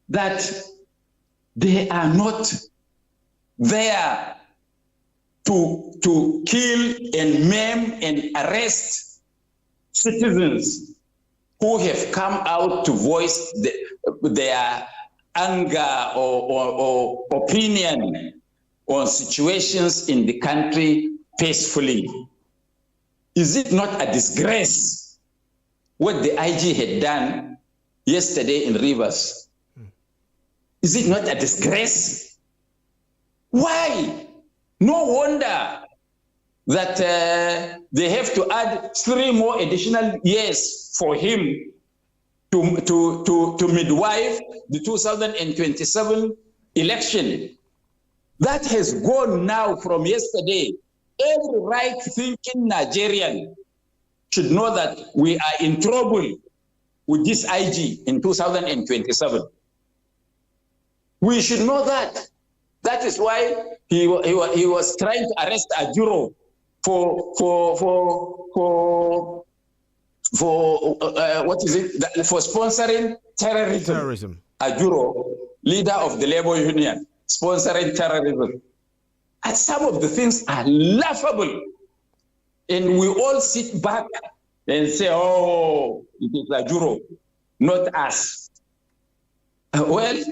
that they are not there to kill and maim and arrest citizens who have come out to voice their anger or opinion on situations in the country peacefully. Is it not a disgrace what the IG had done yesterday in Rivers? Is it not a disgrace? Why? No wonder that they have to add 3 more additional years for him to midwife the 2027 election. That has gone now from yesterday. Every right-thinking Nigerian should know that we are in trouble with this IG in 2027. We should know that. That is why he was trying to arrest Ajuro for what is it? For sponsoring terrorism. Ajuro, leader of the labor union, sponsoring terrorism. And some of the things are laughable. And we all sit back and say, oh, it is Ajuro, not us. Well,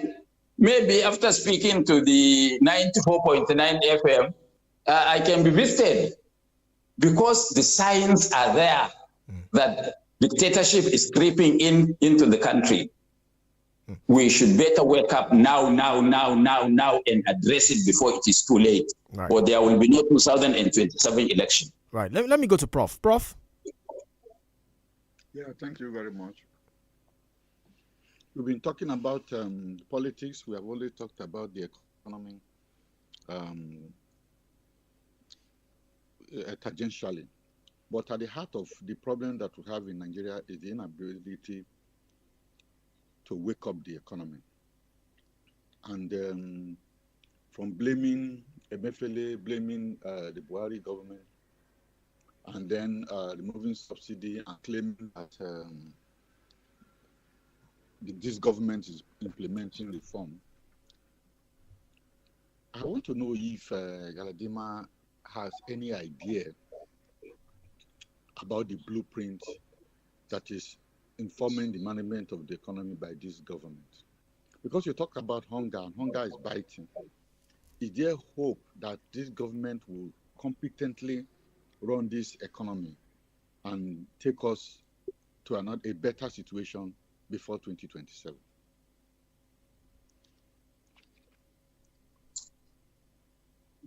maybe after speaking to the 94.9 FM, I can be visited, because the signs are there that dictatorship is creeping into the country. We should better wake up now, and address it before it is too late, right, or there will be no 2027 election. Right. Let me go to Prof. Prof? Yeah, thank you very much. We've been talking about politics. We have already talked about the economy tangentially. But at the heart of the problem that we have in Nigeria is the inability to wake up the economy. And from blaming Emefiele, blaming the Buhari government, and then removing subsidy and claiming that this government is implementing reform. I want to know if Galadima has any idea about the blueprint that is informing the management of the economy by this government. Because you talk about hunger, and hunger is biting. Is there hope that this government will competently run this economy and take us to a better situation before 2027?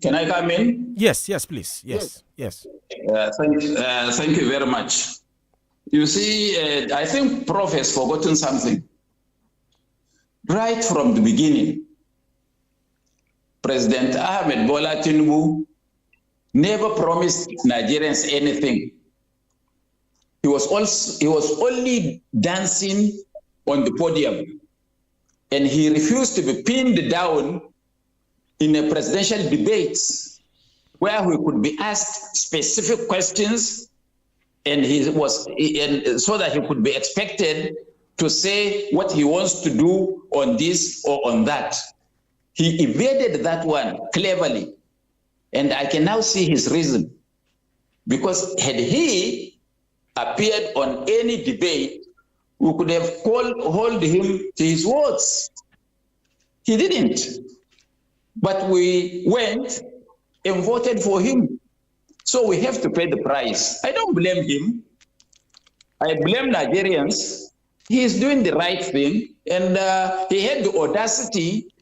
Can I come in? Yes, please. Yes. Thank you very much. You see, I think Prof has forgotten something. Right from the beginning, President Ahmed Bola Tinubu never promised Nigerians anything. He was only dancing on the podium, and he refused to be pinned down in a presidential debate where we could be asked specific questions, and so that he could be expected to say what he wants to do on this or on that. He evaded that one cleverly, and I can now see his reason. Because had he appeared on any debate, we could have hold him to his words. He didn't. But we went and voted for him. So we have to pay the price. I don't blame him. I blame Nigerians. He is doing the right thing, and he had the audacity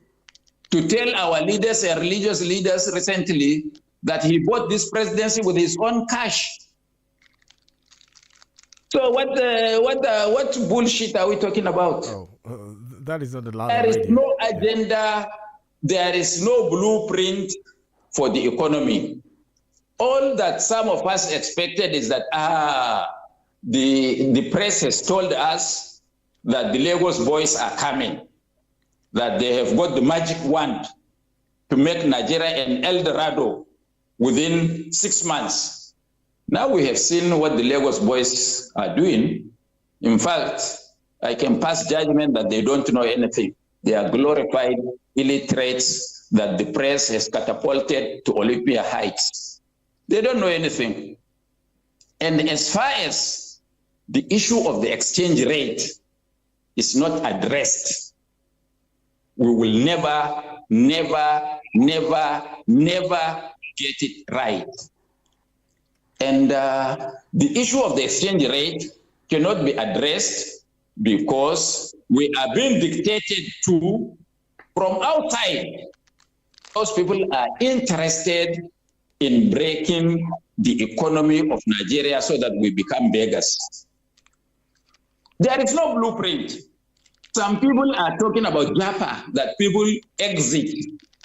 to tell our leaders and religious leaders recently that he bought this presidency with his own cash. So what bullshit are we talking about? That is not the last. There is no agenda. There is no blueprint for the economy. All that some of us expected is that the press has told us that the Lagos boys are coming, that they have got the magic wand to make Nigeria an El Dorado within 6 months. Now we have seen what the Lagos boys are doing. In fact, I can pass judgment that they don't know anything. They are glorified illiterates that the press has catapulted to Olympia heights. They don't know anything. And as far as the issue of the exchange rate is not addressed, we will never, never, never, never get it right. And the issue of the exchange rate cannot be addressed because we are being dictated to from outside. Those people are interested in breaking the economy of Nigeria so that we become beggars. There is no blueprint. Some people are talking about Japa, that people exit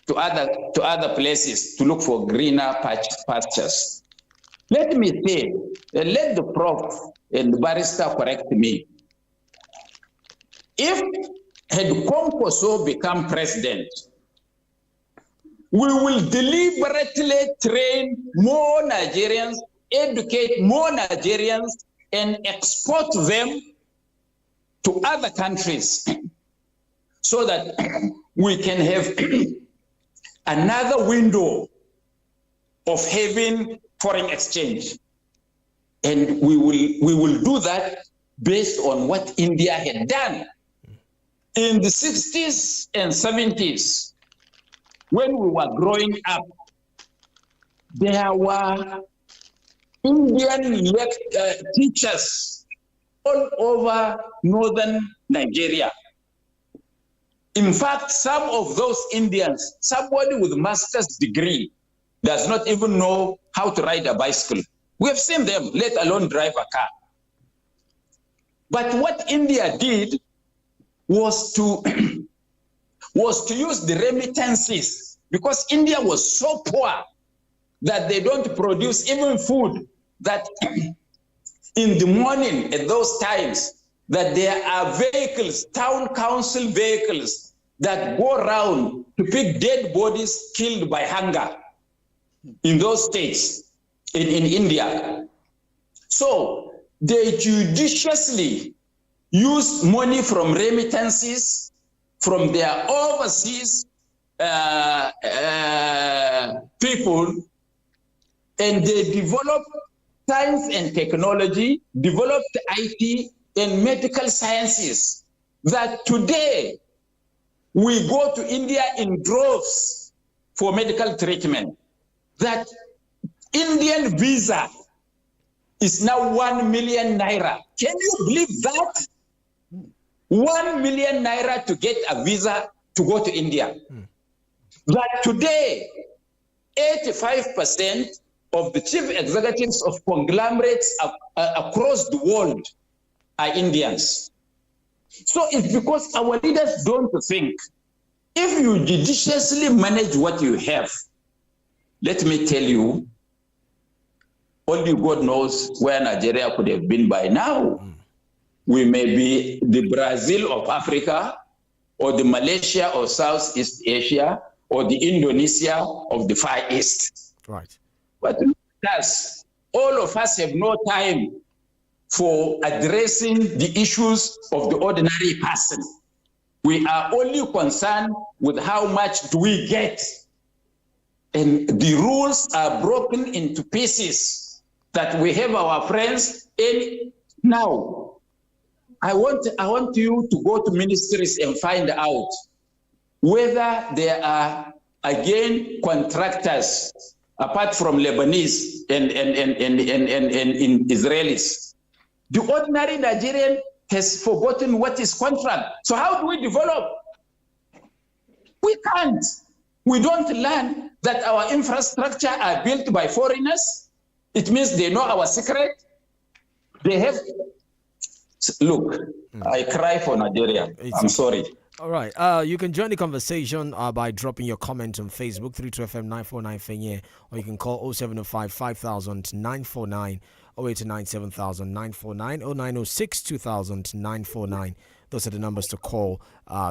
to other places to look for greener pastures. Let me say, let the prof and the barrister correct me. If had Kwankwaso become president, we will deliberately train more Nigerians, educate more Nigerians, and export them to other countries so that we can have another window of having foreign exchange. And we will do that based on what India had done. In the 60s and 70s, when we were growing up, there were Indian teachers all over northern Nigeria. In fact, some of those Indians, somebody with a master's degree, does not even know how to ride a bicycle. We have seen them, let alone drive a car. But what India did was to use the remittances, because India was so poor that they don't produce even food, that in the morning at those times, that there are vehicles, town council vehicles, that go around to pick dead bodies killed by hunger in those states, in India. So they judiciously used money from remittances from their overseas people, and they developed science and technology, developed IT and medical sciences, that today we go to India in droves for medical treatment. That Indian visa is now 1 million naira. Can you believe that? 1 million naira to get a visa to go to India. That today, 85% of the chief executives of conglomerates across the world are Indians. So it's because our leaders don't think. If you judiciously manage what you have, let me tell you, only God knows where Nigeria could have been by now. We may be the Brazil of Africa, or the Malaysia or Southeast Asia, or the Indonesia of the Far East. Right. But us, all of us have no time for addressing the issues of the ordinary person. We are only concerned with how much do we get. And the rules are broken into pieces, that we have our friends. And now, I want you to go to ministries and find out whether there are, again, contractors, apart from Lebanese and Israelis. The ordinary Nigerian has forgotten what is contract. So how do we develop? We can't. We don't learn that our infrastructure are built by foreigners. It means they know our secret. They have... Look, I cry for Nigeria. I'm sorry. All right. You can join the conversation by dropping your comment on Facebook, 32FM 949 Fenye, or you can call 0705 5000 949, 0829 7000 949, 0906 2000 949. Those are the numbers to call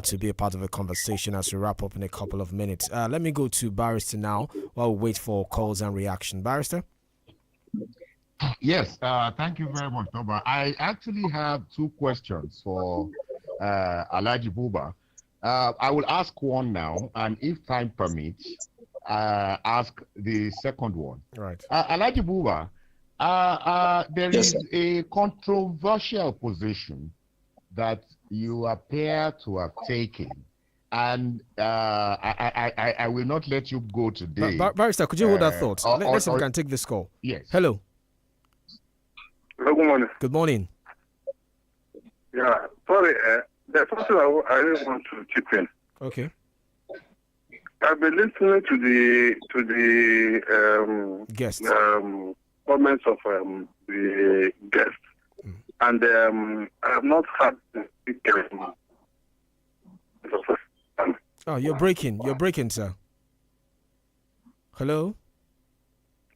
to be a part of a conversation as we wrap up in a couple of minutes. Let me go to Barrister now while we wait for calls and reaction. Barrister? Yes, thank you very much, Toba. I actually have two questions for Alhaji Buba. I will ask one now, and if time permits, ask the second one. Right. Alhaji Buba, there is a controversial position that you appear to have taken, and I will not let you go today. Barrister, could you hold that thought? Let's see if we can take this call. Yes. Hello. Good morning. Good morning. Yeah, sorry, there's something I really want to chip in. Okay. I've been listening to the guests. Comments of the guests, and I have not had the Oh, you're breaking. You're breaking, sir. Hello?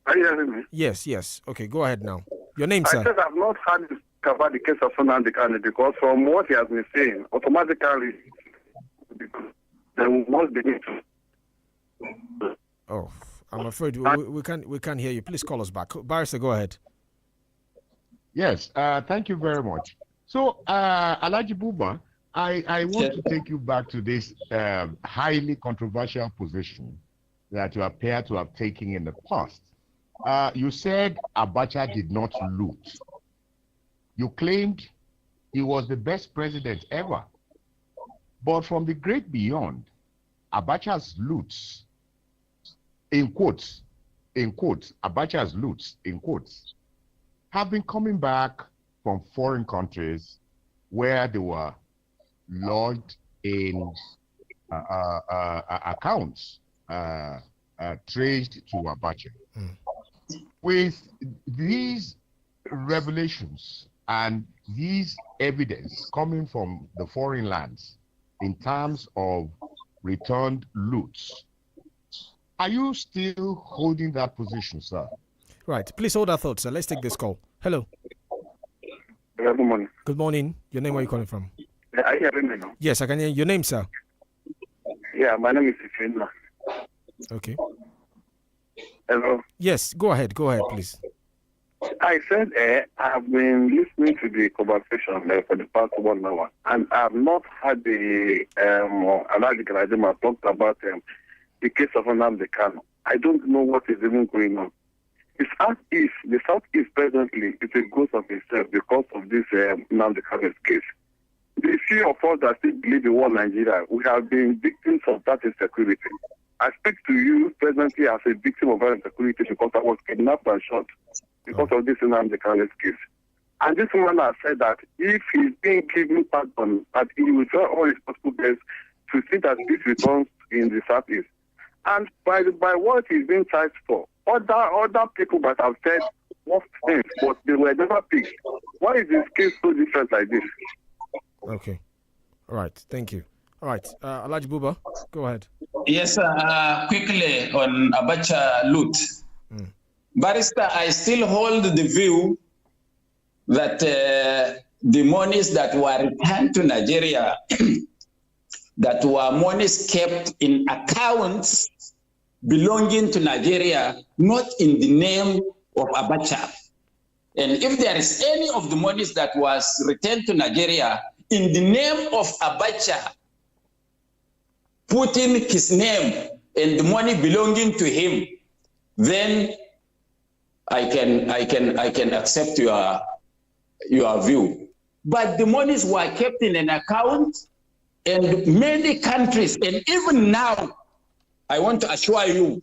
Are you hearing me? Yes. Okay, go ahead now. Your name, sir? I said I've not had to cover the case of Nnamdi Kanu because from what he has been saying, automatically, there must be need to. Oh, I'm afraid we can't hear you. Please call us back. Barrister, go ahead. Yes, thank you very much. So, Alhaji Buba, I want to take you back to this highly controversial position that you appear to have taken in the past. You said Abacha did not loot. You claimed he was the best president ever. But from the great beyond, Abacha's loots, in quotes, Abacha's loots, in quotes, have been coming back from foreign countries where they were logged in accounts traced to Abacha. With these revelations and these evidence coming from the foreign lands in terms of returned loots, are you still holding that position, sir? Right. Please hold that thought, sir. Let's take this call. Hello. Good morning. Good morning. Your name, where are you calling from? Are you hearing me now? Yes, I can hear your name, sir. Yeah, my name is Ifena. Okay. Hello. Yes, go ahead, please. I said I've been listening to the conversation for the past 1 hour, and I've not had the Alhaji Galadima talked about the case of Nnamdi Kanu. I don't know what is even going on. The Southeast presently is a ghost of itself because of this Nnamdi Kanu's case. The few of us that still believe in one Nigeria, we have been victims of that insecurity. I speak to you presently as a victim of insecurity because I was kidnapped and shot because of this Nnamdi Kanu's case. And this woman has said that if he's being given pardon, that he will try all his possible best to see that this returns in the Southeast. And by what he's being charged for, other people that have said what things, but they were never picked. Why is this case so different like this? Okay. All right. Thank you. All right. Alhaji Buba, go ahead. Yes, quickly on Abacha loot. Barrister, I still hold the view that the monies that were returned to Nigeria, that were monies kept in accounts belonging to Nigeria, not in the name of Abacha. And if there is any of the monies that was returned to Nigeria in the name of Abacha, putting his name and the money belonging to him, then I can accept your view. But the monies were kept in an account, and many countries, and even now, I want to assure you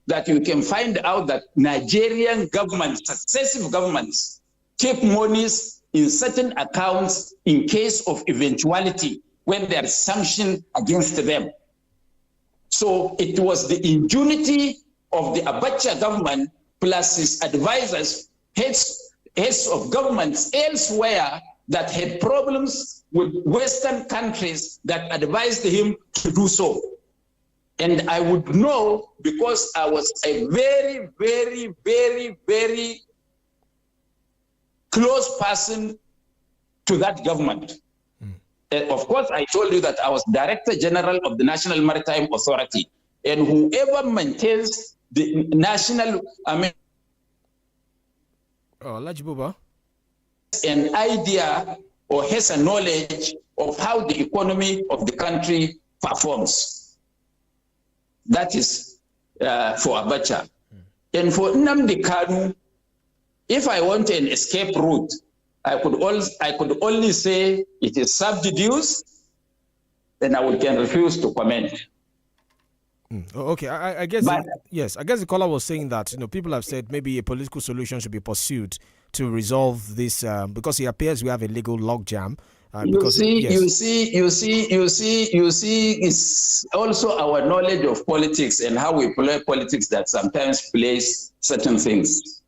that you can find out that Nigerian governments, successive governments, keep monies in certain accounts in case of eventuality when there is sanction against them. So it was the ingenuity of the Abacha government plus his advisors, heads of governments elsewhere that had problems with Western countries that advised him to do so. And I would know because I was a very, very, very, very close person to that government. Of course, I told you that I was Director General of the National Maritime Authority, and whoever maintains the national, an idea or has a knowledge of how the economy of the country performs. That is for Abacha. And for Nnamdi Kanu, if I want an escape route, I could only say it is sub judice, then I can refuse to comment. Okay, I guess yes. I guess the caller was saying that people have said maybe a political solution should be pursued to resolve this because it appears we have a legal logjam. You see, it's also our knowledge of politics and how we play politics that sometimes plays certain things.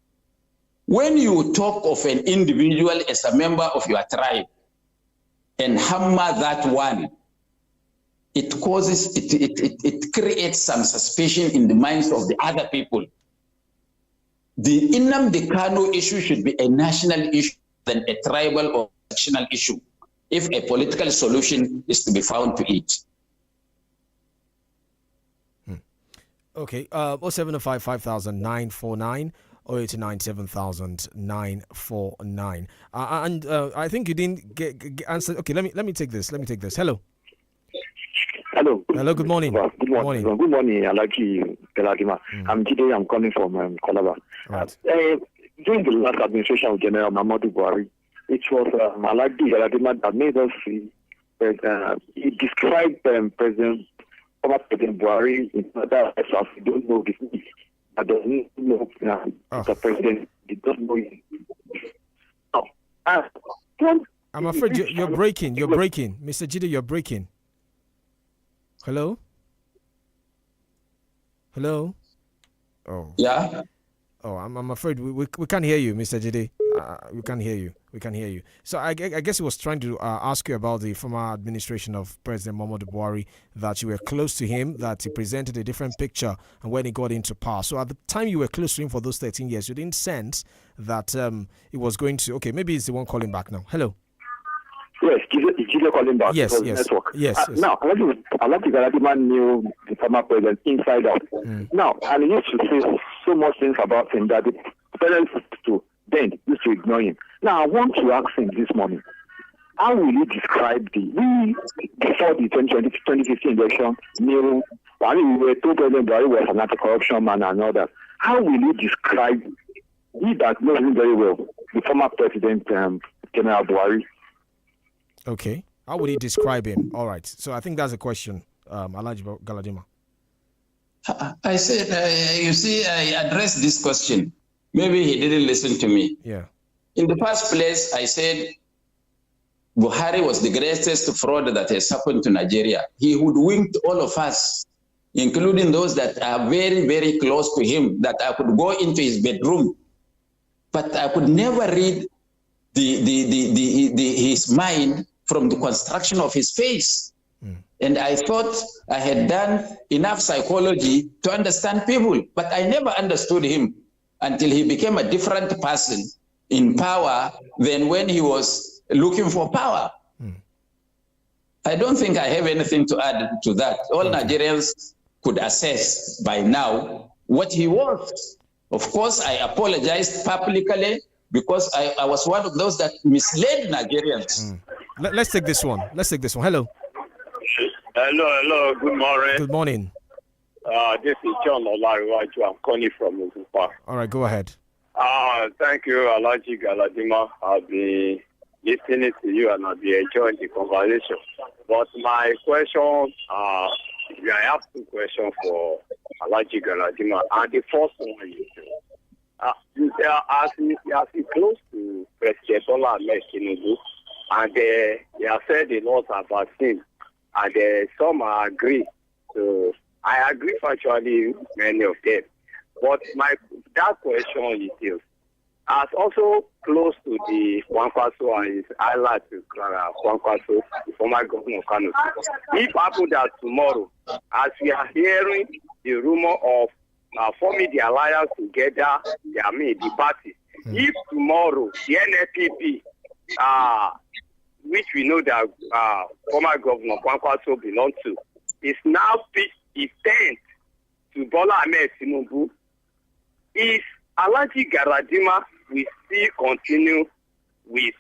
When you talk of an individual as a member of your tribe and hammer that one, it creates some suspicion in the minds of the other people. The Nnamdi Kanu issue should be a national issue than a tribal or national issue if a political solution is to be found to it. Okay, 0705 500949. 089 and I think you didn't get answer. Okay, let me take this. Hello. Hello. Good morning. Good morning, Alhaji Galadima. I'm Jide. I'm calling from Calabar. Right. During the last administration of General Muhammadu Buhari, it was Alhaji Galadima that made us see that he described former President Buhari in other as we don't know this. I don't know the president. He doesn't know him. I'm afraid you're breaking. Mr. Jide, you're breaking. Hello? Oh. Yeah? Oh, I'm afraid we can't hear you, Mr. Jide. We can't hear you. So I guess he was trying to ask you about the former administration of President Muhammadu Buhari, that you were close to him, that he presented a different picture and when he got into power. So at the time you were close to him for those 13 years, you didn't sense that it was going to... Okay, maybe it's the one calling back now. Hello? Yes, Gile calling back. Yes. Yes. Now, I like to Galadima knew the former president inside out. Now, and he used to say so much things about him that the parents used to ignore him. Now, I want to ask him this morning, how will you describe before the 2015 election, we were told President Buhari was an anti-corruption man and all that. How will you describe, he that knows him very well, the former President General Buhari? Okay. How would he describe him? All right. So I think that's a question, Alhaji Galadima. I said, I addressed this question. Maybe he didn't listen to me. Yeah. In the first place, I said Buhari was the greatest fraud that has happened to Nigeria. He hoodwinked all of us, including those that are very, very close to him, that I could go into his bedroom, but I could never read his mind from the construction of his face. And I thought I had done enough psychology to understand people, but I never understood him until he became a different person in power than when he was looking for power. I don't think I have anything to add to that. All Nigerians could assess by now what he was. Of course, I apologized publicly because I was one of those that misled Nigerians. Let's take this one. Hello. Hello. Good morning. Good morning. This is John OLORUNTOBA. I'm calling from Uzupa. All right, go ahead. Thank you, Alhaji Galadima. I'll be listening to you and I'll be enjoying the conversation. But my question, I have two questions for Alhaji Galadima. And the first one is, as he close to President Bola Ahmed Tinubu, and they have said a lot about him, and some agree. So I agree virtually many of them. But that question is still as also close to the Kwankwaso and his ally to Kwankwaso, the former governor of Kano. If happen that tomorrow, as we are hearing the rumor of forming the alliance together, the party, if tomorrow the NFPP, which we know that former governor Kwankwaso belongs to, is now pitched his tent to Bola Ahmed Tinubu, if Alhaji Galadima will still continue with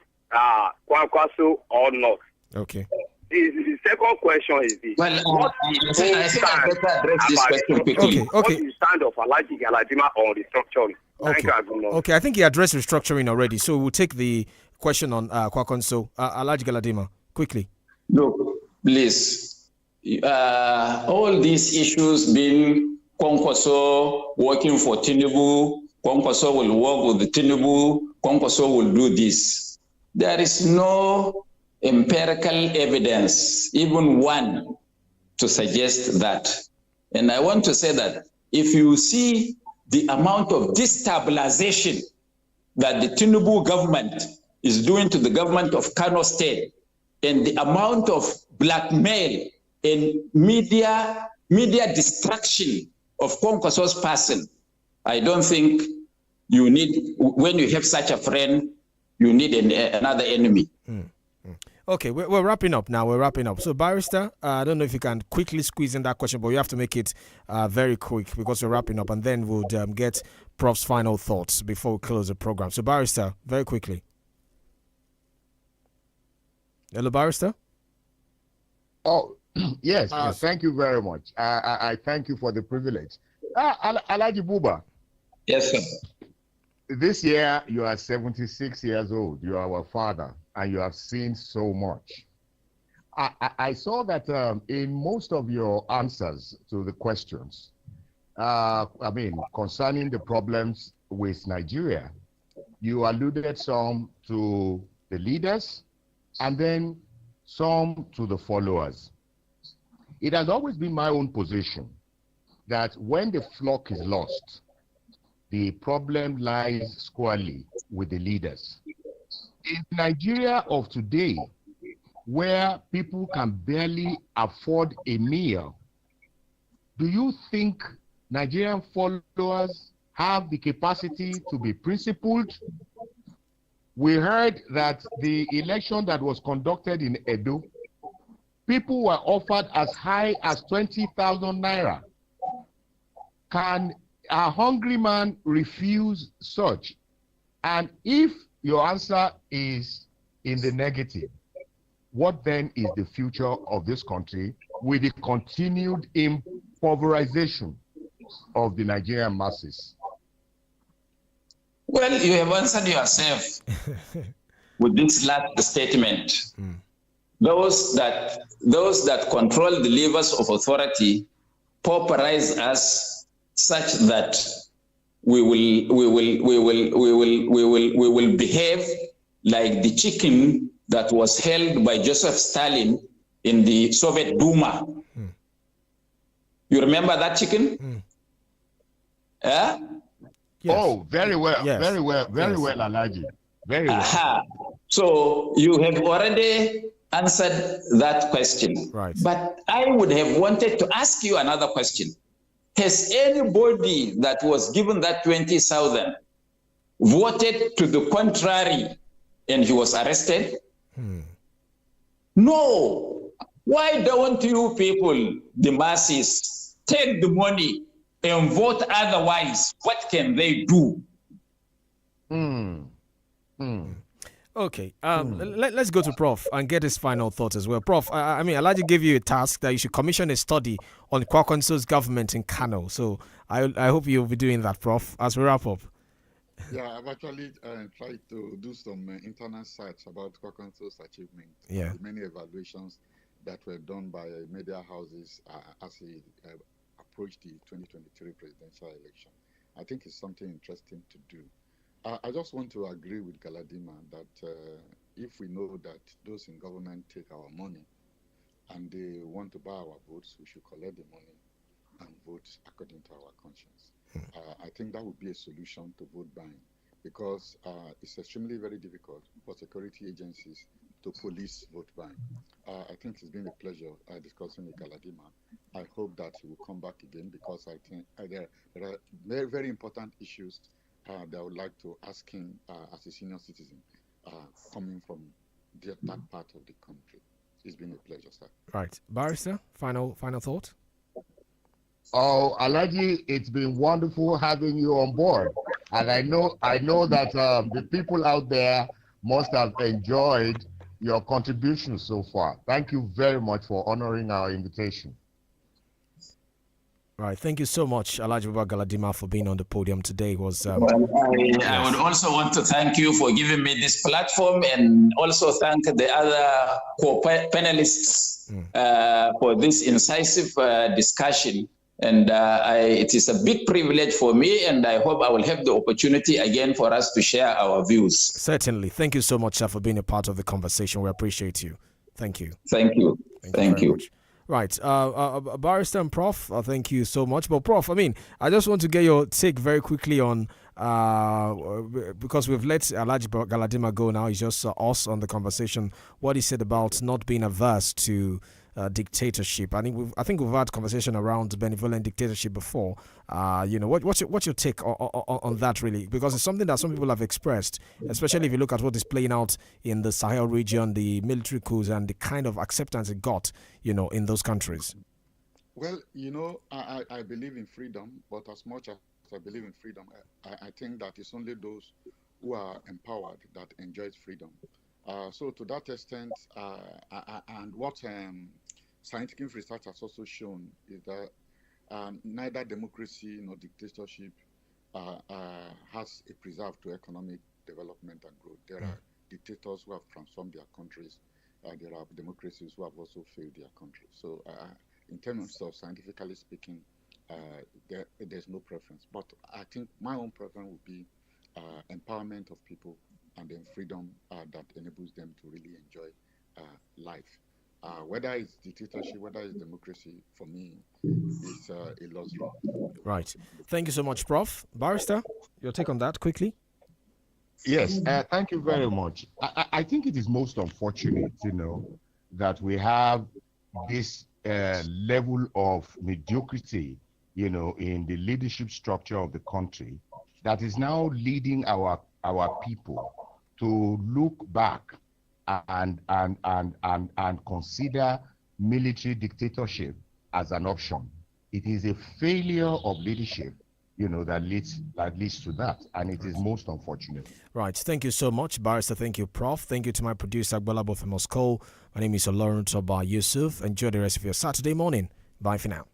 Kwankwaso or not? Okay. The second question is this. Well, I think I better address this question quickly. Okay. What is the stand of Alhaji Galadima on restructuring? Okay. Okay, I think he addressed restructuring already, so we'll take the question on Kwankwaso. Alhaji Galadima, quickly. Look, please. All these issues being Kwankwaso working for Tinubu, Kwankwaso will work with the Tinubu, Kwankwaso will do this. There is no empirical evidence, even one, to suggest that. And I want to say that if you see the amount of destabilization that the Tinubu government is doing to the government of Kano State, and the amount of blackmail and media destruction of Kwankwaso's person, I don't think you need, when you have such a friend, you need another enemy. Okay, we're wrapping up now. We're wrapping up. So, Barrister, I don't know if you can quickly squeeze in that question, but you have to make it very quick because we're wrapping up, and then we'll get Prof's final thoughts before we close the program. So, Barrister, very quickly. Hello, Barrister? Oh, yes. Thank you very much. I thank you for the privilege. Alhaji Buba. Yes, sir. This year, you are 76 years old. You are our father, and you have seen so much. I saw that in most of your answers to the questions, concerning the problems with Nigeria, you alluded some to the leaders and then some to the followers. It has always been my own position that when the flock is lost, the problem lies squarely with the leaders. In Nigeria of today, where people can barely afford a meal, do you think Nigerian followers have the capacity to be principled? We heard that the election that was conducted in Edo, people were offered as high as 20,000 naira. Can a hungry man refuse such? And if your answer is in the negative, what then is the future of this country with the continued impoverization of the Nigerian masses? Well, you have answered yourself with this last statement. Those that control the levers of authority pauperize us such that we will behave like the chicken that was held by Joseph Stalin in the Soviet Duma. You remember that chicken? Yes. Oh, very well, yes. Very well, Alhaji. Very well. So you have already answered that question. Right. But I would have wanted to ask you another question. Has anybody that was given that 20,000 voted to the contrary and he was arrested? No. Why don't you people, the masses, take the money and vote otherwise? What can they do? Okay, let's go to Prof and get his final thoughts as well. Prof, I'd like to give you a task that you should commission a study on Kwankwaso's government in Kano. So I hope you'll be doing that, Prof, as we wrap up. Yeah, I've actually tried to do some internet search about Kwankwaso's achievement. Yeah. Many evaluations that were done by media houses as he approached the 2023 presidential election. I think it's something interesting to do. I just want to agree with Galadima that if we know that those in government take our money and they want to buy our votes, we should collect the money and vote according to our conscience. I think that would be a solution to vote buying, because it's extremely very difficult for security agencies to police vote buying. I think it's been a pleasure discussing with Galadima. I hope that he will come back again, because I think there are very, very important issues that I would like to ask him as a senior citizen coming from that part of the country. It's been a pleasure, sir. Right. Barrister, final thought? Oh, Alaji, it's been wonderful having you on board. And I know that the people out there must have enjoyed your contribution so far. Thank you very much for honoring our invitation. Right. Thank you so much, Alhaji Galadima, for being on the podium today. I would also want to thank you for giving me this platform, and also thank the other co-panelists for this incisive discussion. And it is a big privilege for me, and I hope I will have the opportunity again for us to share our views. Certainly. Thank you so much, sir, for being a part of the conversation. We appreciate you. Thank you. Thank you. Thank you. Much. Right. Barrister and Prof, thank you so much. But Prof, I just want to get your take very quickly on, because we've let Alhaji Galadima go now. It's just us on the conversation. What he said about not being averse to dictatorship. I think we've had conversation around benevolent dictatorship before. What's your take on that, really? Because it's something that some people have expressed, especially if you look at what is playing out in the Sahel region, the military coups, and the kind of acceptance it got, in those countries. Well, I believe in freedom, but as much as I believe in freedom, I think that it's only those who are empowered that enjoys freedom. So to that extent, and what scientific research has also shown is that neither democracy nor dictatorship has a preserve to economic development and growth. There are dictators who have transformed their countries. There are democracies who have also failed their countries. So in terms of scientifically speaking, there's no preference. But I think my own preference would be empowerment of people, and then freedom that enables them to really enjoy life. Whether it's dictatorship, whether it's democracy, for me, it's a lost road. Right. Thank you so much, Prof. Barrister, your take on that quickly? Yes, thank you very much. I think it is most unfortunate, that we have this level of mediocrity, in the leadership structure of the country that is now leading our people to look back and consider military dictatorship as an option. It is a failure of leadership, that leads to that, and it is most unfortunate. Right. Thank you so much, Barrister. Thank you, Prof. Thank you to my producer, Agbalabo from Moscow. My name is OLORUNTOBA YUSUF. Enjoy the rest of your Saturday morning. Bye for now.